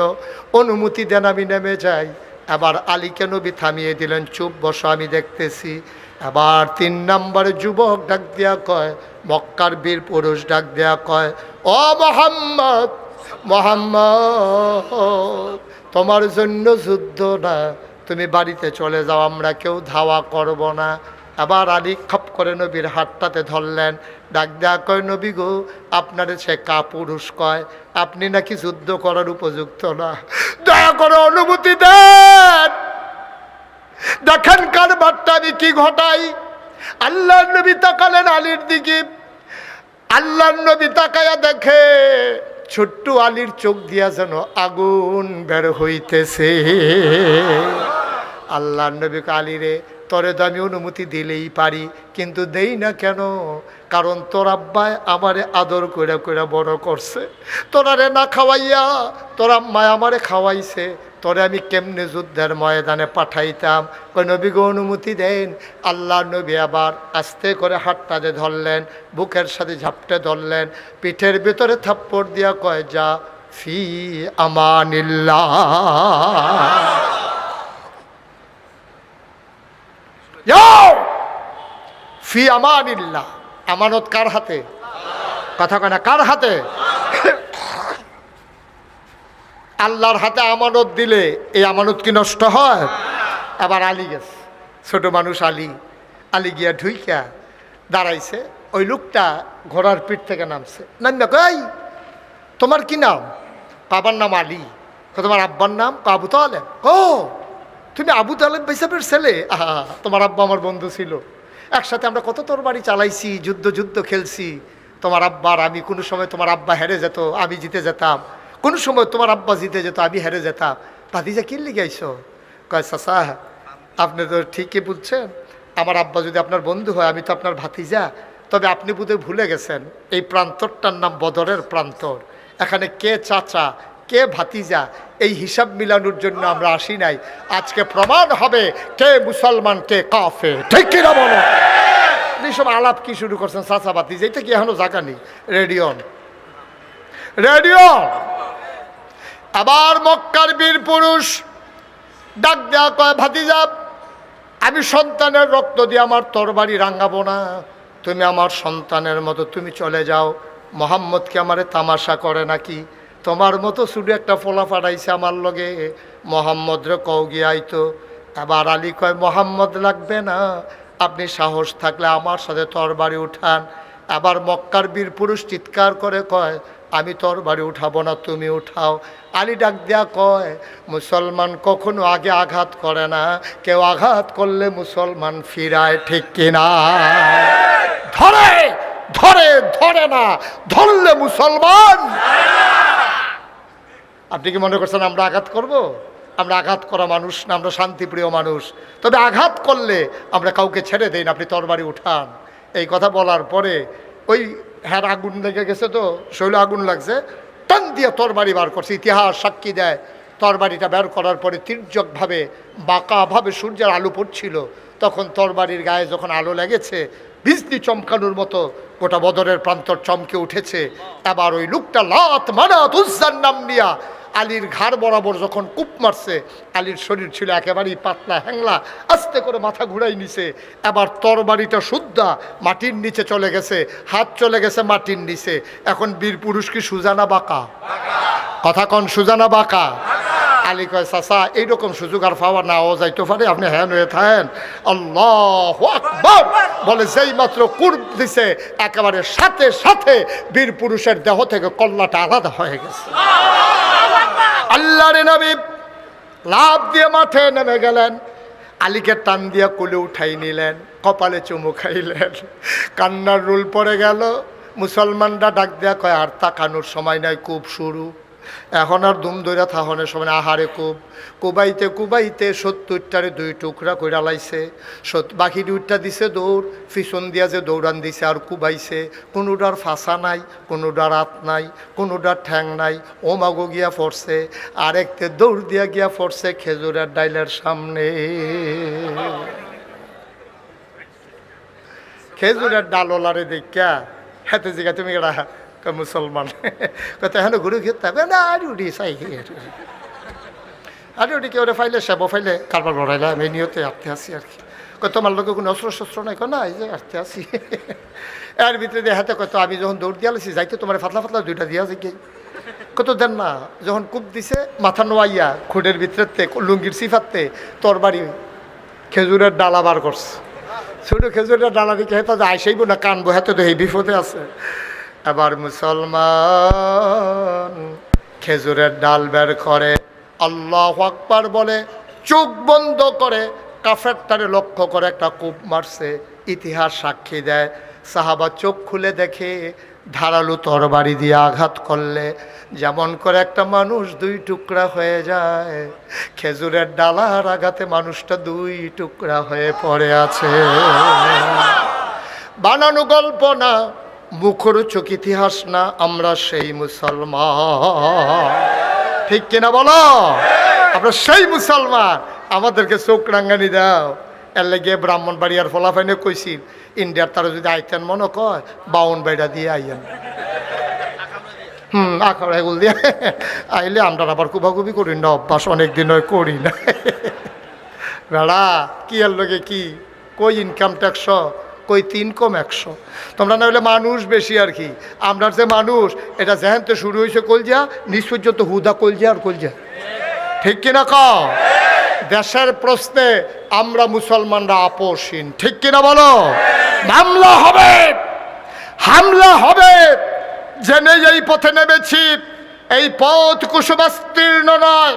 অনুমতি দেন আমি নেমে যাই। এবার আলীকে নবী থামিয়ে দিলেন, চুপ বসো আমি দেখতেছি। আবার 3 নম্বরে যুবক ডাক দেয়া কয়, মক্কার বীর পুরুষ ডাক দেয়া কয়, ও মোহাম্মদ, মোহাম্মদ তোমার জন্য যুদ্ধ না, তুমি বাড়িতে চলে যাও, আমরা কেউ ধাওয়া করব না। আবার আলী খপ করে নবীর হাতটাতে ধরলেন, ডাক দেয়া কয়, নবী গো, আপনার সে কাপুরুষ কয়, আপনি নাকি যুদ্ধ করার উপযুক্ত না, দয়া করে অনুমতি দেন। দেখেন কারবারটা আমি কি ঘটাই। আল্লাহর নবী তাকালেন আলীর দিকে, আল্লাহর নবী তাকায়া দেখে ছোট্ট আলীর চোখ দিয়া যেন আগুন বের হইতেছে। আল্লাহর নবী আলী রে, তোরে তো আমি অনুমতি দিলেই পারি, কিন্তু দেই না কেন? কারণ তোর আব্বায় আমারে আদর কইরা কইরা বড় করছে, তোরারে না খাওয়াইয়া তোর আম্মায় আমারে খাওয়াইছে, তোরে আমি কেমনে যুদ্ধের ময়দানে পাঠাইতাম? কই নবী গো অনুমতি দেন। আল্লাহর নবী আবার আস্তে করে হাতটাতে ধরলেন, বুকের সাথে ঝাপটে ধরলেন, পিঠের ভিতরে থাপ্পড় দিয়া কয়, যা ফি আমানিল্লাহ, যাও ফি আমানিল্লাহ। আমানত কার হাতে? কথা কয় না, কার হাতে? আল্লাহর হাতে আমানত দিলে এই আমানত কি নষ্ট হয়? আবার আলী গেছে, ছোট মানুষ আলী, আলী গিয়া ঢুইকা দাঁড়াইছে। ওই লোকটা ঘোড়ার পিঠ থেকে নামছে, নামবে কই তোমার কি নাম? বাবার নাম আলী। তোমার আব্বার নাম? আবু তালেব। ও তুমি আবু তালেব হিসাবের ছেলে? তোমার আব্বা আমার বন্ধু ছিল, একসাথে আমরা কত তরবারি চালাইছি, যুদ্ধ খেলছি। তোমার আব্বার আমি, কোনো সময় তোমার আব্বা হেরে যেত, আমি জিতে যেতাম, কোনো সময় তোমার আব্বা জিতে যেত, আমি হেরে যেতাম। ভাতিজা কি লিগে আইছো? কয় চাচা আপনি তো ঠিকই বলছেন, আমার আব্বা যদি আপনার বন্ধু হয়, আমি তো আপনার ভাতিজা। তবে আপনি বোধহয় ভুলে গেছেন, এই প্রান্তরটার নাম বদরের প্রান্তর। এখানে কে চাচা কে ভাতিজা এই হিসাব মিলানোর জন্য আমরা আসি নাই। আজকে প্রমাণ হবে কে মুসলমান কে কাফের, ঠিক কিনা বলো? এইসব আলাপ কি শুরু করছেন চাচা ভাতিজা? এটা কি এখনো জায়গা নেই? রেডিও। আবার মক্কার বীর পুরুষ ডাক দেয়া কয়, ভাতিজা আমি সন্তানের রক্ত দিয়ে আমার তরবারি রাঙাবো না, তুমি আমার সন্তানের মতো তুমি চলে যাও। মোহাম্মদকে আমারে তামাশা করে নাকি? তোমার মতো শুধু একটা ফোলা ফাটাইছে আমার লগে, মোহাম্মদরে কও গিয়ে আইতো। আবার আলী কয়, মোহাম্মদ লাগবে না, আপনি সাহস থাকলে আমার সাথে তরবারি উঠান। আবার মক্কার বীর পুরুষ চিৎকার করে কয়, আমি তরবারি উঠাবো না, তুমি উঠাও। আলী ডাক দেয়া কয়, মুসলমান কখনো আগে আঘাত করে না, কেউ আঘাত করলে মুসলমান ফিরায়, ঠিক কিনা? ধরে ধরে ধরে না, ধরলে মুসলমান। আপনি কি মনে করছেন আমরা আঘাত করব? আমরা আঘাত করা মানুষ না, আমরা শান্তিপ্রিয় মানুষ। তবে আঘাত করলে আমরা কাউকে ছেড়ে দেই না, আপনি তরবারি উঠান। এই কথা বলার পরে ওই হ্যাঁ আগুন লেগে গেছে, তো শৈল আগুন লাগছে, টান দিয়ে তরবারি বার করছে। ইতিহাস সাক্ষী দেয় তরবারিটা বের করার পরে তির্যকভাবে বাঁকাভাবে সূর্যের আলো পড়ছিল, তখন তরবারির গায়ে যখন আলো লেগেছে বিজলি চমকানোর মতো গোটা বদরের প্রান্তর চমকে উঠেছে। এবার ওই লোকটা লাত মানাত উজ্জার নাম নিয়া আলীর ঘাড় বরাবর যখন কূপ মারছে, আলীর শরীর ছিল একেবারেই পাতলা হ্যাংলা, আস্তে করে মাথা ঘুরাই নিছে। এবার তরবারিটা শুদ্ধা মাটির নিচে চলে গেছে, হাত চলে গেছে মাটির নিচে। এখন বীর পুরুষ কি সুজানা বাঁকা? কথা কন, সুজানা বাঁকা? আলী কয় চাচা এইরকম সুযোগ আর পাওয়া নাও যাইতে পারে, আপনি হ্যান হয়ে থাকেন। আল্লাহু আকবার বলে যেই মাত্র কুর্ব দিছে একেবারে সাথে সাথে বীর পুরুষের দেহ থেকে কল্লাটা আলাদা হয়ে গেছে। আল্লাহর নবী লাফ দিয়ে মাঠে নেমে গেলেন, আলীকে টান দিয়া কোলে উঠাই নিলেন, কপালে চুমু খাইলেন, কান্নার রুল পড়ে গেল। মুসলমানরা ডাক দেয়া কয় আর তাকানোর সময় নাই, খুব শুরু, এখন আর দুম দইরা থাহনের সময়। আহারে খুব কুবাইতে কুবাইতে 70টারে 2 টুকরা কইরা লাইছে, বাকি 2টা দিছে দৌড়, পিছন দিয়া যে দৌড়ান দিছে আর কুবাইছে। কোনোটার ফাঁসা নাই, কোনোটার হাত নাই, কোনোটার ঠ্যাং নাই, ও মাগো গিয়া পড়ছে। আরেকতে দৌড় দিয়া গিয়া পড়ছে খেজুরের ডাইলের সামনে। খেজুরের ডালওয়ালারে দেখা হাতে জিগা তুমি এরা মুসলমান কত হেন ঘুরে ঘিরতে হবে না, আর উঠি চাই আর উঠি কেউ ফাইলে সেব ফাইলে কারবার বড়াইলে আমি নিয়তে আটতে আসি আর কি। কত তোমার লোকে কোনো অস্ত্র শস্ত্র নাই, না এই যে আটতে আসি। এর ভিতরে দিয়ে হাতে কত আমি যখন দৌড় দিয়ে আলাইছি যাইতে তোমার ফাতলা ফাতলা 2টা দিয়া যাই কত দেন না। যখন কূপ দিছে মাথা নোয়াইয়া খুঁড়ের ভিতরে লুঙ্গির সিফাতে তরবারি খেজুরের ডালা বার করছে। ছোটো খেজুরের ডালা দিকে হেতা যে আইসাইব না কানবো, হাতে তো এই বিপদে আছে। এবার মুসলমান খেজুরের ডাল বের করে, আল্লাহু আকবার বলে, চোখ বন্ধ করে কাফেরটারে লক্ষ্য করে একটা কূপ মারছে। ইতিহাস সাক্ষী দেয় সাহাবা চোখ খুলে দেখে ধারালো তরবারি দিয়ে আঘাত করলে যেমন করে একটা মানুষ 2 টুকরা হয়ে যায়, খেজুরের ডালার আঘাতে মানুষটা 2 টুকরা হয়ে পড়ে আছে। বানানো গল্প না, মুখরোচক ইতিহাস না, আমরা সেই মুসলমান। ঠিক কিনা বলো? আমরা সেই মুসলমান, আমাদেরকে চোখ রাঙ্গানি দাও। এর লেগে ব্রাহ্মণবাড়িয়ার ফলাফাইনে কইছি ইন্ডিয়ার তারা যদি আইতেন মনে কয় 52 বেড়া দিয়ে আইয়েন। আখড়া এগুলো দিয়ে আইলে আমরা আবার কুবাকুবি করি না, অভ্যাস অনেকদিন হয় করি না। বেড়া কি এর লগে কি কই ইনকাম ট্যাক্স, কই 3 কম 100। তোমরা না হলে মানুষ বেশি আর কি, আমরা যে মানুষ এটা যেহেন তো শুরু হয়েছে কলজা, নিজ পর্যন্ত হুদা কলজা আর কলজা। ঠিক কিনা কও? দেশের প্রশ্নে আমরা মুসলমানরা আপোষহীন। ঠিক কিনা বলো? মামলা হবে, হামলা হবে। জেনে এই পথে নেমেছি, এই পথ কুসুমাস্তীর্ণ নয়,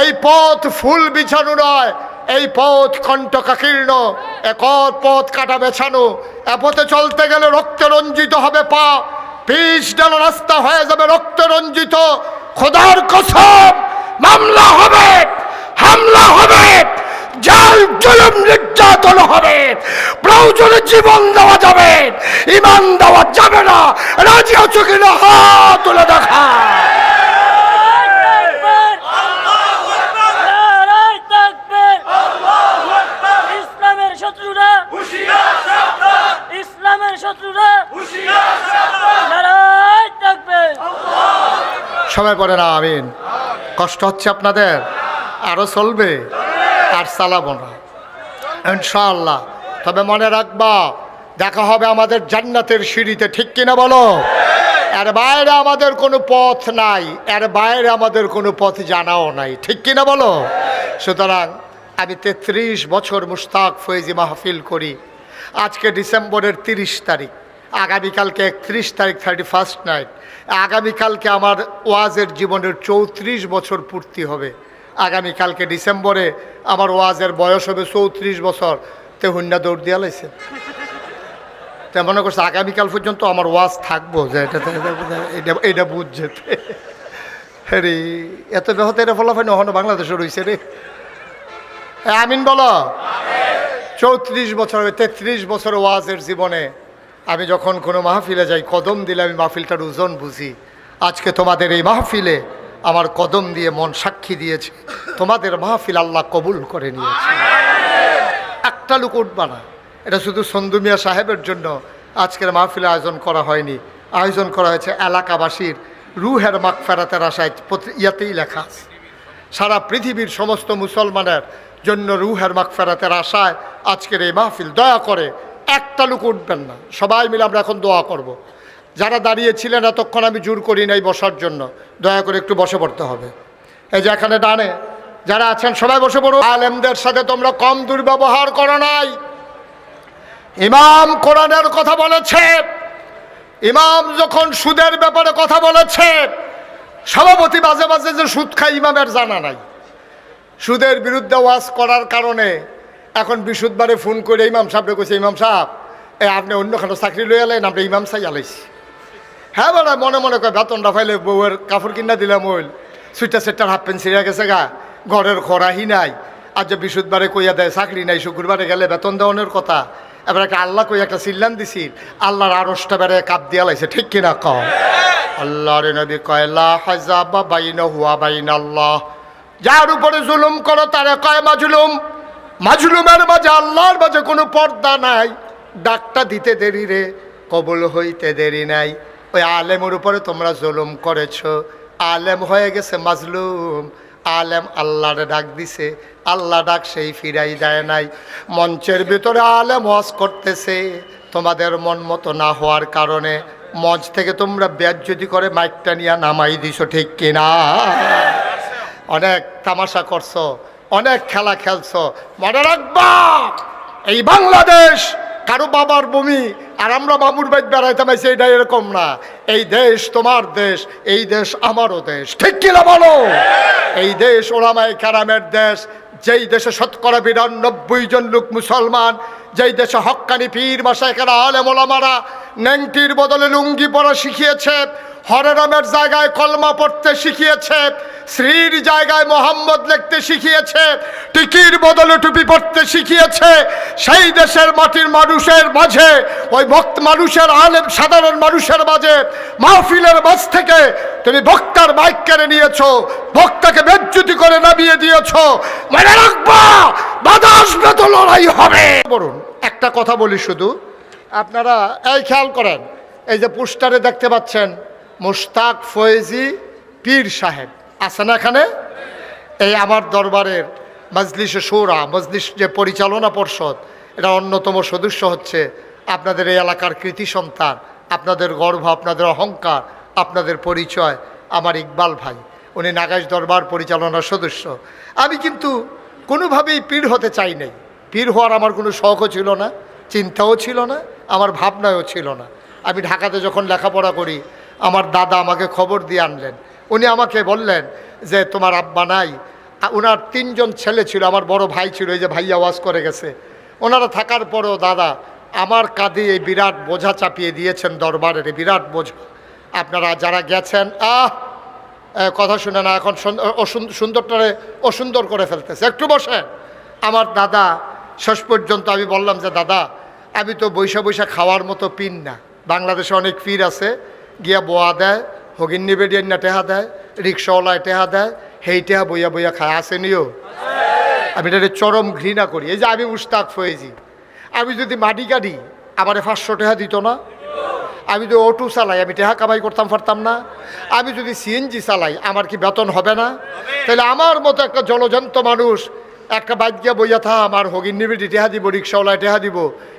এই পথ ফুল বিছানো নয়, এই পথ কণ্টকাকীর্ণ, একর পথ কাটা বেছানো। এ পথে চলতে গেলে রক্তে রঞ্জিত হবে পা, পিচ ডালা রাস্তা হয়ে যাবে রক্তে রঞ্জিত। খোদার কসম মামলা হবে, হামলা হবে, জাল জুলুম নির্যাতন হবে, প্রয়োজনে জীবন দেওয়া যাবে, ইমান দেওয়া যাবে না। রাজি আছো কিনা হাত তুলে দেখা। ইসলামের শত্রুরা, ইসলামের শত্রুরা, নারায়ে তাকবীর। সবাই পড়ে না আমিন। কষ্ট হচ্ছে আপনাদের? আরো চলবে? আর চালাবো না ইনশাআল্লাহ। তবে মনে রাখবা দেখা হবে আমাদের জান্নাতের সিঁড়িতে। ঠিক কিনা বলো? এর বাইরে আমাদের কোনো পথ নাই, এর বাইরে আমাদের কোনো পথ জানাও নাই। ঠিক কিনা বলো? সুতরাং আমি 33 বছর মুশতাক ফয়েজি মাহফিল করি। আজকে ডিসেম্বরের 30 তারিখ, আগামীকালকে 31 তারিখ 31st নাইট। আগামীকালকে আমার ওয়াজের জীবনের 34 বছর পূর্তি হবে। আগামীকালকে ডিসেম্বরে আমার ওয়াজের বয়স হবে 34 বছর। তে হুন্ডা দৌড় দিয়া লাইছে তা মনে করছে আগামীকাল পর্যন্ত আমার ওয়াজ থাকবো, যে এটা বুঝছে রে, এত ব্যাহত এটা ফলাফল হনো বাংলাদেশে রয়েছে রে। আমিন বলো। 34 বছর 33 বছর ওয়াজের জীবনে আমি যখন কোনো মাহফিলে যাই, কদম দিলে আমি মাহফিলটার ওজন বুঝি। আজকে তোমাদের এই মাহফিলে আমার কদম দিয়ে মন সাক্ষী দিয়েছে, তোমাদের মাহফিল আল্লাহ কবুল করে নিয়েছে। একটা লোক উঠবা না, এটা শুধু সন্দু মিয়া সাহেবের জন্য আজকের মাহফিলে আয়োজন করা হয়নি, আয়োজন করা হয়েছে এলাকাবাসীর রুহের মাগফিরাতের আশায়। ইয়াতেই লেখা আছে সারা পৃথিবীর সমস্ত মুসলমানের জন্য রুহের মাগফিরাতের আশায় আজকের এই মাহফিল। দয়া করে একটা লোক উঠবেন না, সবাই মিলে আমরা এখন দোয়া করব। যারা দাঁড়িয়েছিলেন এতক্ষণ আমি জোর করি নাই বসার জন্য, দয়া করে একটু বসে পড়তে হবে। এই যে এখানে ডানে যারা আছেন সবাই বসে পড়ো। আলেমদের সাথে তোমরা কম দুর্ব্যবহার করো নাই। ইমাম কোরআনের কথা বলেছে, ইমাম যখন সুদের ব্যাপারে কথা বলেছে, সভাপতি মাঝে মাঝে যে সুদ খায় ইমামের জানা নাই। সুদের বিরুদ্ধে ওয়াজ করার কারণে এখন বিশুদ্ধবারে ফোন করে ইমাম সাহেবকে কইছে, ইমাম সাহেব আপনি অন্যখানে চাকরি লই আলেন, আমরা ইমাম সাহেব আলাইছি। হ্যাঁ বলা মনে মনে কয় বেতনটা পাইলে বউয়ের কাপড় কিনা দিলাম, ওইল সুইটার সেটার হাফ প্যান্ট ছিঁড়ে গেছে গা, ঘরের খরাহি নাই। আর যে বিশুদ্ধবারে কইয়া দেয় চাকরি নাই, শুক্রবারে গেলে বেতন দেওয়ানোর কথা। এবার একটা আল্লাহ কই একটা চিল্লান দিছি, আল্লাহর আরশটা বেড়ে কাপ দিয়া লাইছে, ঠিক কিনা কও? আল্লাহর নবী কয় লা হাজাবা বাইনাহু ওয়া বাইনাল্লাহ, যার উপরে জুলুম করো তারে কয় মাজলুম। মাজলুমের মাঝে আল্লাহর মাঝে কোনো পর্দা নাই। ডাকটা দিতে দেরি রে, কবুল হইতে দেরি নাই। ওই আলেমের উপরে তোমরা জুলুম করেছো, আলেম হয়ে গেছে মাজলুম। আলেম আল্লাহরে ডাক দিছে, আল্লাহ ডাক সেই ফিরাই দেয় নাই। মঞ্চের ভিতরে আলেম ওয়াজ করতেছে, তোমাদের মন মতো না হওয়ার কারণে মঞ্চ থেকে তোমরা বেজ্জতি করে মাইকটা নিয়ে নামাই দিছো, ঠিক কিনা? অনেক তামাশা করছো, অনেক খেলা খেলছো। মনে রাখবা এই বাংলাদেশ কারো বাবার ভূমি আর আমরা বাবুর বাইক বেড়াইতাম, এইটা এরকম না। এই দেশ তোমার দেশ, এই দেশ আমারও দেশ, ঠিক কিনা বলো? এই দেশ ওলামায়ে কেরামের দেশ, যেই দেশে ৯৯ জন লোক মুসলমান, যেই দেশে হক্কানি পীর মাশায়েখরা আলেম ওলামারা নেংটির বদলে লুঙ্গি পরা শিখিয়েছে, হরেরামের জায়গায় কলমা পড়তে শিখিয়েছে, শ্রীর জায়গায় মোহাম্মদ লিখতে শিখিয়েছে, টিকির বদলে টুপি পড়তে শিখিয়েছে। সেই দেশের মাটির মানুষের মাঝে, ওই ভক্ত মানুষের আলেম সাধারণ মানুষের মাঝে মাহফিলের মাঝ থেকে তুমি বক্তার মাইক কেড়ে নিয়েছো, বক্তাকে বেজ্জতি করে নামিয়ে দিয়েছো। মনে রাখবা বাধা আসবে তো লড়াই হবে। বলুন একটা কথা বলি শুধু, আপনারা এই খেয়াল করেন, এই যে পোস্টারে দেখতে পাচ্ছেন মুশতাক ফয়েজি পীর সাহেব আছে না এখানে? এই আমার দরবারের মজলিসে শুরা, মজলিস যে পরিচালনা পর্ষদ, এটা অন্যতম সদস্য হচ্ছে আপনাদের এই এলাকার কৃতি সন্তান, আপনাদের গর্ব, আপনাদের অহংকার, আপনাদের পরিচয় আমার ইকবাল ভাই। উনি নাগাইশ দরবার পরিচালনার সদস্য। আমি কিন্তু কোনোভাবেই পীর হতে চাই নাই। পীর হওয়ার আমার কোনো শখও ছিল না, চিন্তাও ছিল না, আমার ভাবনাও ছিল না। আমি ঢাকাতে যখন লেখাপড়া করি, আমার দাদা আমাকে খবর দিয়ে আনলেন। উনি আমাকে বললেন যে তোমার আব্বা নাই। ওনার 3 জন ছেলে ছিল, আমার বড় ভাই ছিল, এই যে ভাইয়া ওয়াজ করে গেছে। ওনারা থাকার পরেও দাদা আমার কাঁধে এই বিরাট বোঝা চাপিয়ে দিয়েছেন, দরবারের এই বিরাট বোঝা। আপনারা যারা গেছেন কথা শুনে না, এখন সুন্দরটারে অসুন্দর করে ফেলতেছে। একটু বসেন। আমার দাদা শেষ পর্যন্ত আমি বললাম যে দাদা আমি তো বৈশা বৈশা খাওয়ার মতো পীর না। বাংলাদেশে অনেক পীর আছে, গিয়া বোয়া দেয়, হগিন্নি বেডিয়ান্না টেহা দেয়, রিক্সাওয়ালায় টেহা দেয়, হেই টেহা বইয়া বইয়া খায়, আসেনিও। আমি এটা চরম ঘৃণা করি। এই যে আমি মুশতাক ফয়েজি, আমি যদি মাটি কাটি আমারে 500 টাকা দিত না? আমি যদি অটো চালাই আমি টেহা কামাই করতাম পারতাম না? আমি যদি সিএনজি চালাই আমার কি বেতন হবে না? তাহলে আমার মতো একটা জলজন্ত মানুষ একটা বাইক গিয়া বইয়া থা, আমার হগিন্নি বেডি টেহা দিব, রিক্সাওয়ালায় টেহা দিব,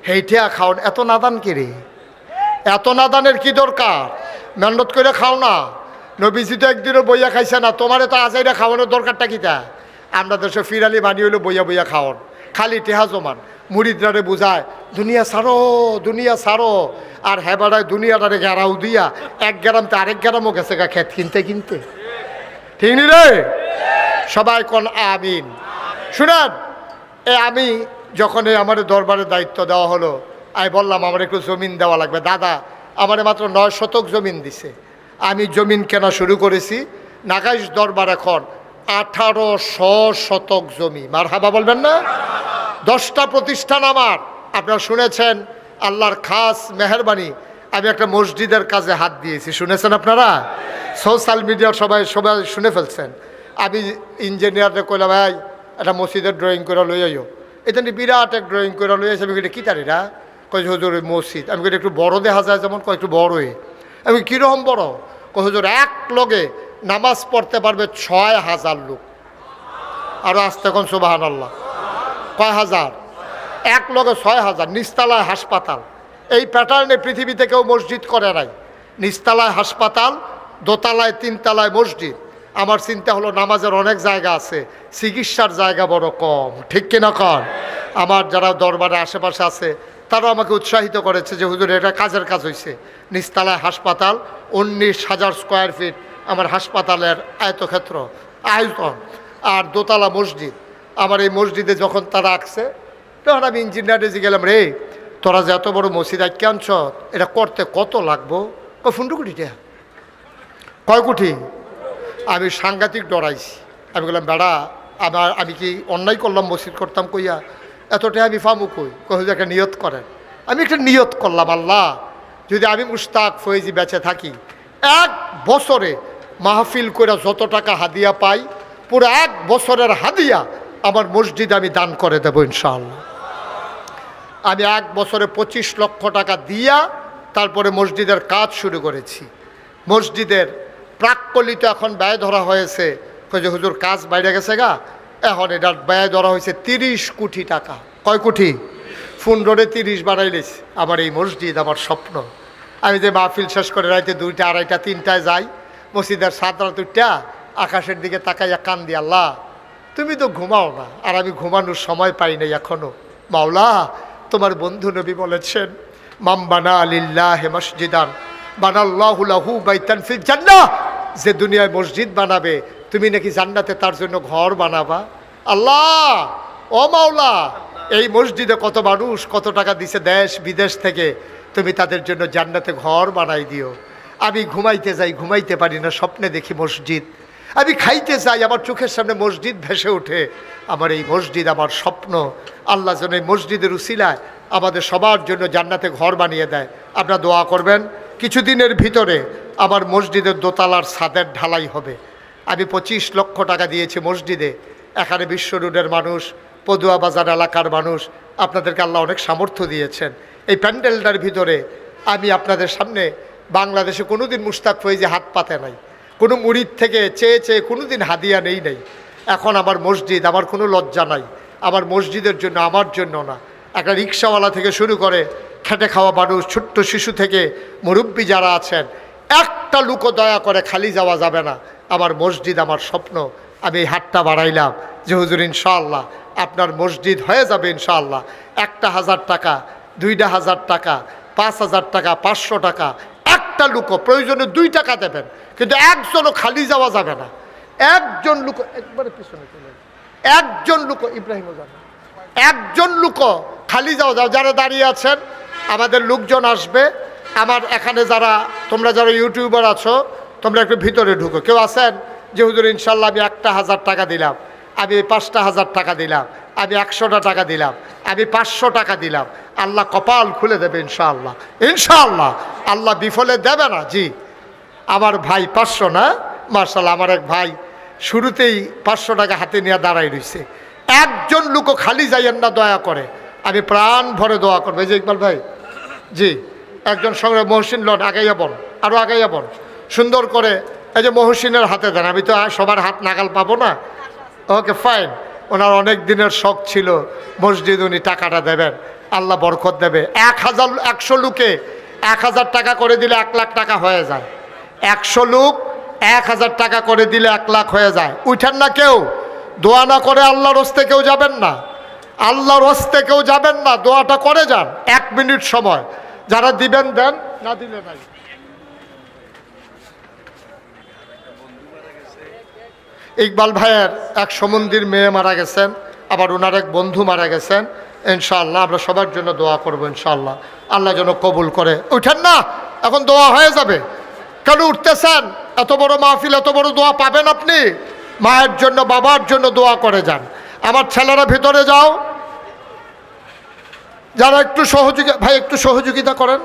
হেই টেহা খাওন, এত নাদান কে রে? এত নাদানের কি দরকার? মেহনত করে খাও না। নবীজি তো একদিনও বইয়া খাইছে না, তোমারে তো আজাইরা খাওয়ানোর দরকারটা কিতা? আমরা দেশে ফিরালি বানিয়ে হইলো বইয়া বইয়া খাওয়ান, খালি টেহা জমান। মুরিদরারে বুঝায় দুনিয়া সারো, দুনিয়া সারো, আর হেবাড়ায় দুনিয়াটারে গেরাও দিয়া 1 গ্রামতে আরেক গ্রামও গেছে গা খেত কিনতে কিনতে, ঠিক নি রে? সবাই কোন আমিন। শুনেন, আমি যখন এই আমার দরবারে দায়িত্ব দেওয়া হলো, আমি বললাম আমার একটু জমিন দেওয়া লাগবে। দাদা আমার মাত্র 9 শতক জমিন দিছে। আমি জমিন কেনা শুরু করেছি। নাগাইশ দরবার এখন 1800 শতক জমি। মারহাবা বলবেন না? 10টা প্রতিষ্ঠান আমার। আপনারা শুনেছেন আল্লাহর খাস মেহেরবানি, আমি একটা মসজিদের কাজে হাত দিয়েছি। শুনেছেন আপনারা? সোশ্যাল মিডিয়ার সবাই শুনে ফেলছেন। আমি ইঞ্জিনিয়ারদের কইলাম ভাই একটা মসজিদের ড্রয়িং করে লই আইও। এটা নিয়ে বিরাট এক ড্রয়িং করে লই আসে। আমি এটা কী তারিরা কই হুজুর ওই মসজিদ। আমি কই একটু বড় দেখা যায় যেমন, কয় একটু বড়ই। আমি কীরকম বড়? কই হুজুর এক লগে নামাজ পড়তে পারবে 6000 লোক। আরও আসতে কোন সুবহানাল্লাহ। কয় হাজার? এক লগে 6000। নিচতলায় হাসপাতাল। এই প্যাটার্নে পৃথিবীতে কেউ মসজিদ করে নাই। নিচতলায় হাসপাতাল, দোতলায় 3 তলায় মসজিদ। আমার চিন্তা হলো নামাজের অনেক জায়গা আছে, চিকিৎসার জায়গা বড় কম। ঠিক কিনা কন? আমার যারা দরবারে আশেপাশে আছে তারাও আমাকে উৎসাহিত করেছে যে হুজুর এটা কাজের কাজ হয়েছে। নিচতলায় হাসপাতাল, 19,000 স্কোয়ার ফিট আমার হাসপাতালের আয়তক্ষেত্র আয়তন, আর দোতলা মসজিদ। আমার এই মসজিদে যখন তারা আঁকছে তখন আমি ইঞ্জিনিয়ারে গেলাম, রে তোরা যে এত বড় মসজিদ আঁকে আনছ, এটা করতে কত লাগবো? কয় 15 কোটি টাকা। কয় কোটি? আমি সাংঘাতিক ডরাইছি। আমি বললাম বেড়া আমি কি অন্যায় করলাম মসজিদ করতাম কইয়া? এতটাই আমি ফামু কই? যে একটা নিয়ত করেন। আমি একটা নিয়ত করলাম, আল্লাহ যদি আমি মুশতাক ফয়েজি বেঁচে থাকি, 1 বছরে মাহফিল করে যত টাকা হাদিয়া পাই, পুরো 1 বছরের হাদিয়া আমার মসজিদে আমি দান করে দেবো ইনশাআল্লাহ। আমি 1 বছরে 25 লক্ষ টাকা দিয়া তারপরে মসজিদের কাজ শুরু করেছি। মসজিদের প্রাক্কলিত এখন ব্যয় ধরা হয়েছে, যে হুজুর কাজ বাইরে গেছে গা, এখন এটার ব্যয় ধরা হয়েছে 30 কোটি টাকা। কয় কোটি? 15 30 বাড়াইলেছি। আমার এই মসজিদ আমার স্বপ্ন। আমি যে মাহফিল শেষ করে রাইতে 2টা 2:30 3টায় যাই, মসজিদের সাদরা 2টা আকাশের দিকে তাকাইয়া কান দি, আল্লাহ তুমি তো ঘুমাও না, আর আমি ঘুমানোর সময় পাই নাই এখনো। মাওলা তোমার বন্ধু নবী বলেছেন, মাম বানা লিল্লাহি মসজিদান বানাল্লাহু লাহু বাইতান ফিল জান্নাহ। যে দুনিয়ায় মসজিদ বানাবে তুমি নাকি জান্নাতে তার জন্য ঘর বানাবা। আল্লাহ ও মাওলা, এই মসজিদে কত মানুষ কত টাকা দিছে দেশ বিদেশ থেকে, তুমি তাদের জন্য জান্নাতে ঘর বানাই দিও। আমি ঘুমাইতে যাই, ঘুমাইতে পারি না, স্বপ্নে দেখি মসজিদ। আমি খাইতে যাই, আমার চোখের সামনে মসজিদ ভেসে ওঠে। আমার এই মসজিদ আমার স্বপ্ন। আল্লাহ যেন এই মসজিদের উসিলায় আমাদের সবার জন্য জান্নাতে ঘর বানিয়ে দেয়। আপনারা দোয়া করবেন। কিছুদিনের ভিতরে আমার মসজিদের দোতলার ছাদের ঢালাই হবে। আমি 25 লক্ষ টাকা দিয়েছি মসজিদে। এখানে বিশ্ব রোডের মানুষ, পদুয়া বাজার এলাকার মানুষ, আপনাদেরকে আল্লাহ অনেক সামর্থ্য দিয়েছেন। এই প্যান্ডেলটার ভিতরে আমি আপনাদের সামনে, বাংলাদেশে কোনোদিন মুশতাক ফয়েজি হাত পাতে নাই, কোনো মুরিদ থেকে চেয়ে চেয়ে কোনোদিন হাদিয়া নেই নাই। এখন আমার মসজিদ, আমার কোনো লজ্জা নাই। আমার মসজিদের জন্য, আমার জন্য না, একটা রিক্সাওয়ালা থেকে শুরু করে খেটে খাওয়া মানুষ, ছোট্ট শিশু থেকে মুরব্বী যারা আছেন, একটা লুকও দয়া করে খালি যাওয়া যাবে না। আমার মসজিদ আমার স্বপ্ন। আমি এই হাতটা বাড়াইলাম যে হুজুর ইনশাআল্লাহ আপনার মসজিদ হয়ে যাবে ইনশাআল্লাহ। 1,000 টাকা, 2,000 টাকা, 5,000 টাকা, 500 টাকা, একটা লুকও প্রয়োজনে 2 টাকা দেবেন, কিন্তু একজনও খালি যাওয়া যাবে না। একজন লোক একবারে পিছনে চলে, একজন লোক ইব্রাহিম একজন লোক খালি যাওয়া যাও। যারা দাঁড়িয়ে আছেন আমাদের লোকজন আসবে। আমার এখানে যারা তোমরা যারা ইউটিউবার আছো, তোমরা একটু ভিতরে ঢুকো। কেউ আছেন যে হুজুর ইনশাল্লাহ আমি 1,000 টাকা দিলাম, আমি 5,000 টাকা দিলাম, আমি 100টা টাকা দিলাম, আমি 500 টাকা দিলাম, আল্লাহ কপাল খুলে দেবে ইনশাআল্লাহ। ইনশাআল্লাহ আল্লাহ বিফলে দেবে না। জি আমার ভাই 500 না, মার্শাল্লাহ আমার এক ভাই শুরুতেই 500 টাকা হাতে নিয়ে দাঁড়াই রয়েছে। একজন লোকও খালি যাইয়েন না দয়া করে। আমি প্রাণ ভরে দোয়া করবো। এই যে ইকবাল ভাই, জি একজন সঙ্গে মহসিন লন, আগাইয়া বন, আরও আগাইয়া বন সুন্দর করে। এই যে মহসিনের হাতে দেন, আমি তো সবার হাত নাগাল পাবো না। Okay fine. ওনার অনেক দিনের শখ ছিল মসজিদ, উনি টাকাটা দেবেন, আল্লাহ বরকত দেবে। 100 লোকে 1,000 টাকা করে দিলে 1 লাখ টাকা হয়ে যায়। 100 লোক 1,000 টাকা করে দিলে 1 লাখ হয়ে যায়। উঠেন না কেউ, দোয়া না করে আল্লাহর হস্তে কেউ যাবেন না, আল্লাহর হস্তে কেউ যাবেন না, দোয়াটা করে যান। 1 মিনিট সময়, যারা দিবেন দেন, না দিলে নাই। ইকবাল ভাইয়ের এক সমন্দির মেয়ে মারা গেছেন, আবার ওনার এক বন্ধু মারা গেছেন। ইনশাআল্লাহ আমরা সবার জন্য দোয়া করবো ইনশাআল্লাহ, আল্লাহ যেন কবুল করে। উঠেন না, এখন দোয়া হয়ে যাবে। কেন উঠতেছেন? এত বড় মাহফিল, এত বড় দোয়া পাবেন আপনি। মায়ের জন্য, বাবার জন্য দোয়া করে যান। আমার ছেলেরা ভিতরে যাও, যারা একটু ভাই একটু সহযোগিতা করেন,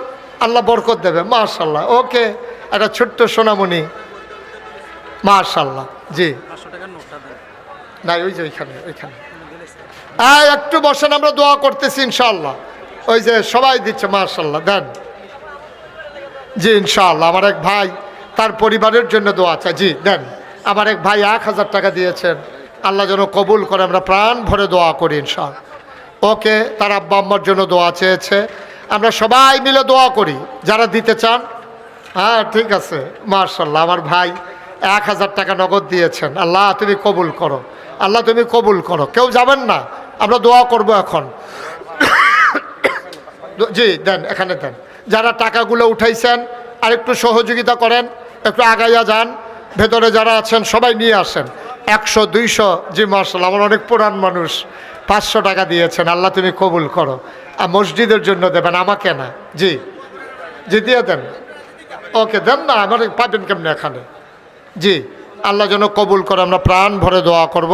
আল্লাহ বরকত দেবে। মাশাআল্লাহ, ওকে, একটা ছোট্ট সোনামণি, মাশাআল্লাহ। জি না, ওই যে ওইখানে একটু বসেন, আমরা দোয়া করতেছি ইনশাআল্লাহ। ওই যে সবাই দিচ্ছে, মাশাআল্লাহ, দেন। জি ইনশাআল্লাহ। আমার এক ভাই তার পরিবারের জন্য দোয়া চাই। জি দেন। আমার এক ভাই 1000 টাকা দিয়েছেন, আল্লাহ যেন কবুল করে, আমরা প্রাণ ভরে দোয়া করি ইনশাআল্লাহ। ওকে, তার আব্বা আম্মার জন্য দোয়া চেয়েছে, আমরা সবাই মিলে দোয়া করি যারা দিতে চান। হ্যাঁ ঠিক আছে, মাশাআল্লাহ। আমার ভাই 1000 টাকা নগদ দিয়েছেন, আল্লাহ তুমি কবুল করো, আল্লাহ তুমি কবুল করো। কেউ যাবেন না, আমরা দোয়া করব এখন। জি দেন, এখানে দেন। যারা টাকাগুলো উঠাইছেন আর একটু সহযোগিতা করেন, একটু আগাইয়া যান। ভেতরে যারা আছেন সবাই নিয়ে আসেন। 100 200, জি মাশাআল্লাহ। আমার অনেক পুরান মানুষ 500 টাকা দিয়েছেন, আল্লাহ তুমি কবুল করো। আর মসজিদের জন্য দেবেন, আমাকে না। জি জি দিয়ে দেন। ওকে দেন না, আমার পাবেন কেমনি এখানে। জি, আল্লাহ যেন কবুল করে, আমরা প্রাণ ভরে দোয়া করব।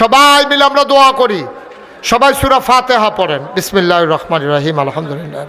সবাই মিলে আমরা দোয়া করি। সবাই সূরা ফাতিহা পড়েন। বিসমিল্লাহির রহমানির রহিম, আলহামদুলিল্লাহ।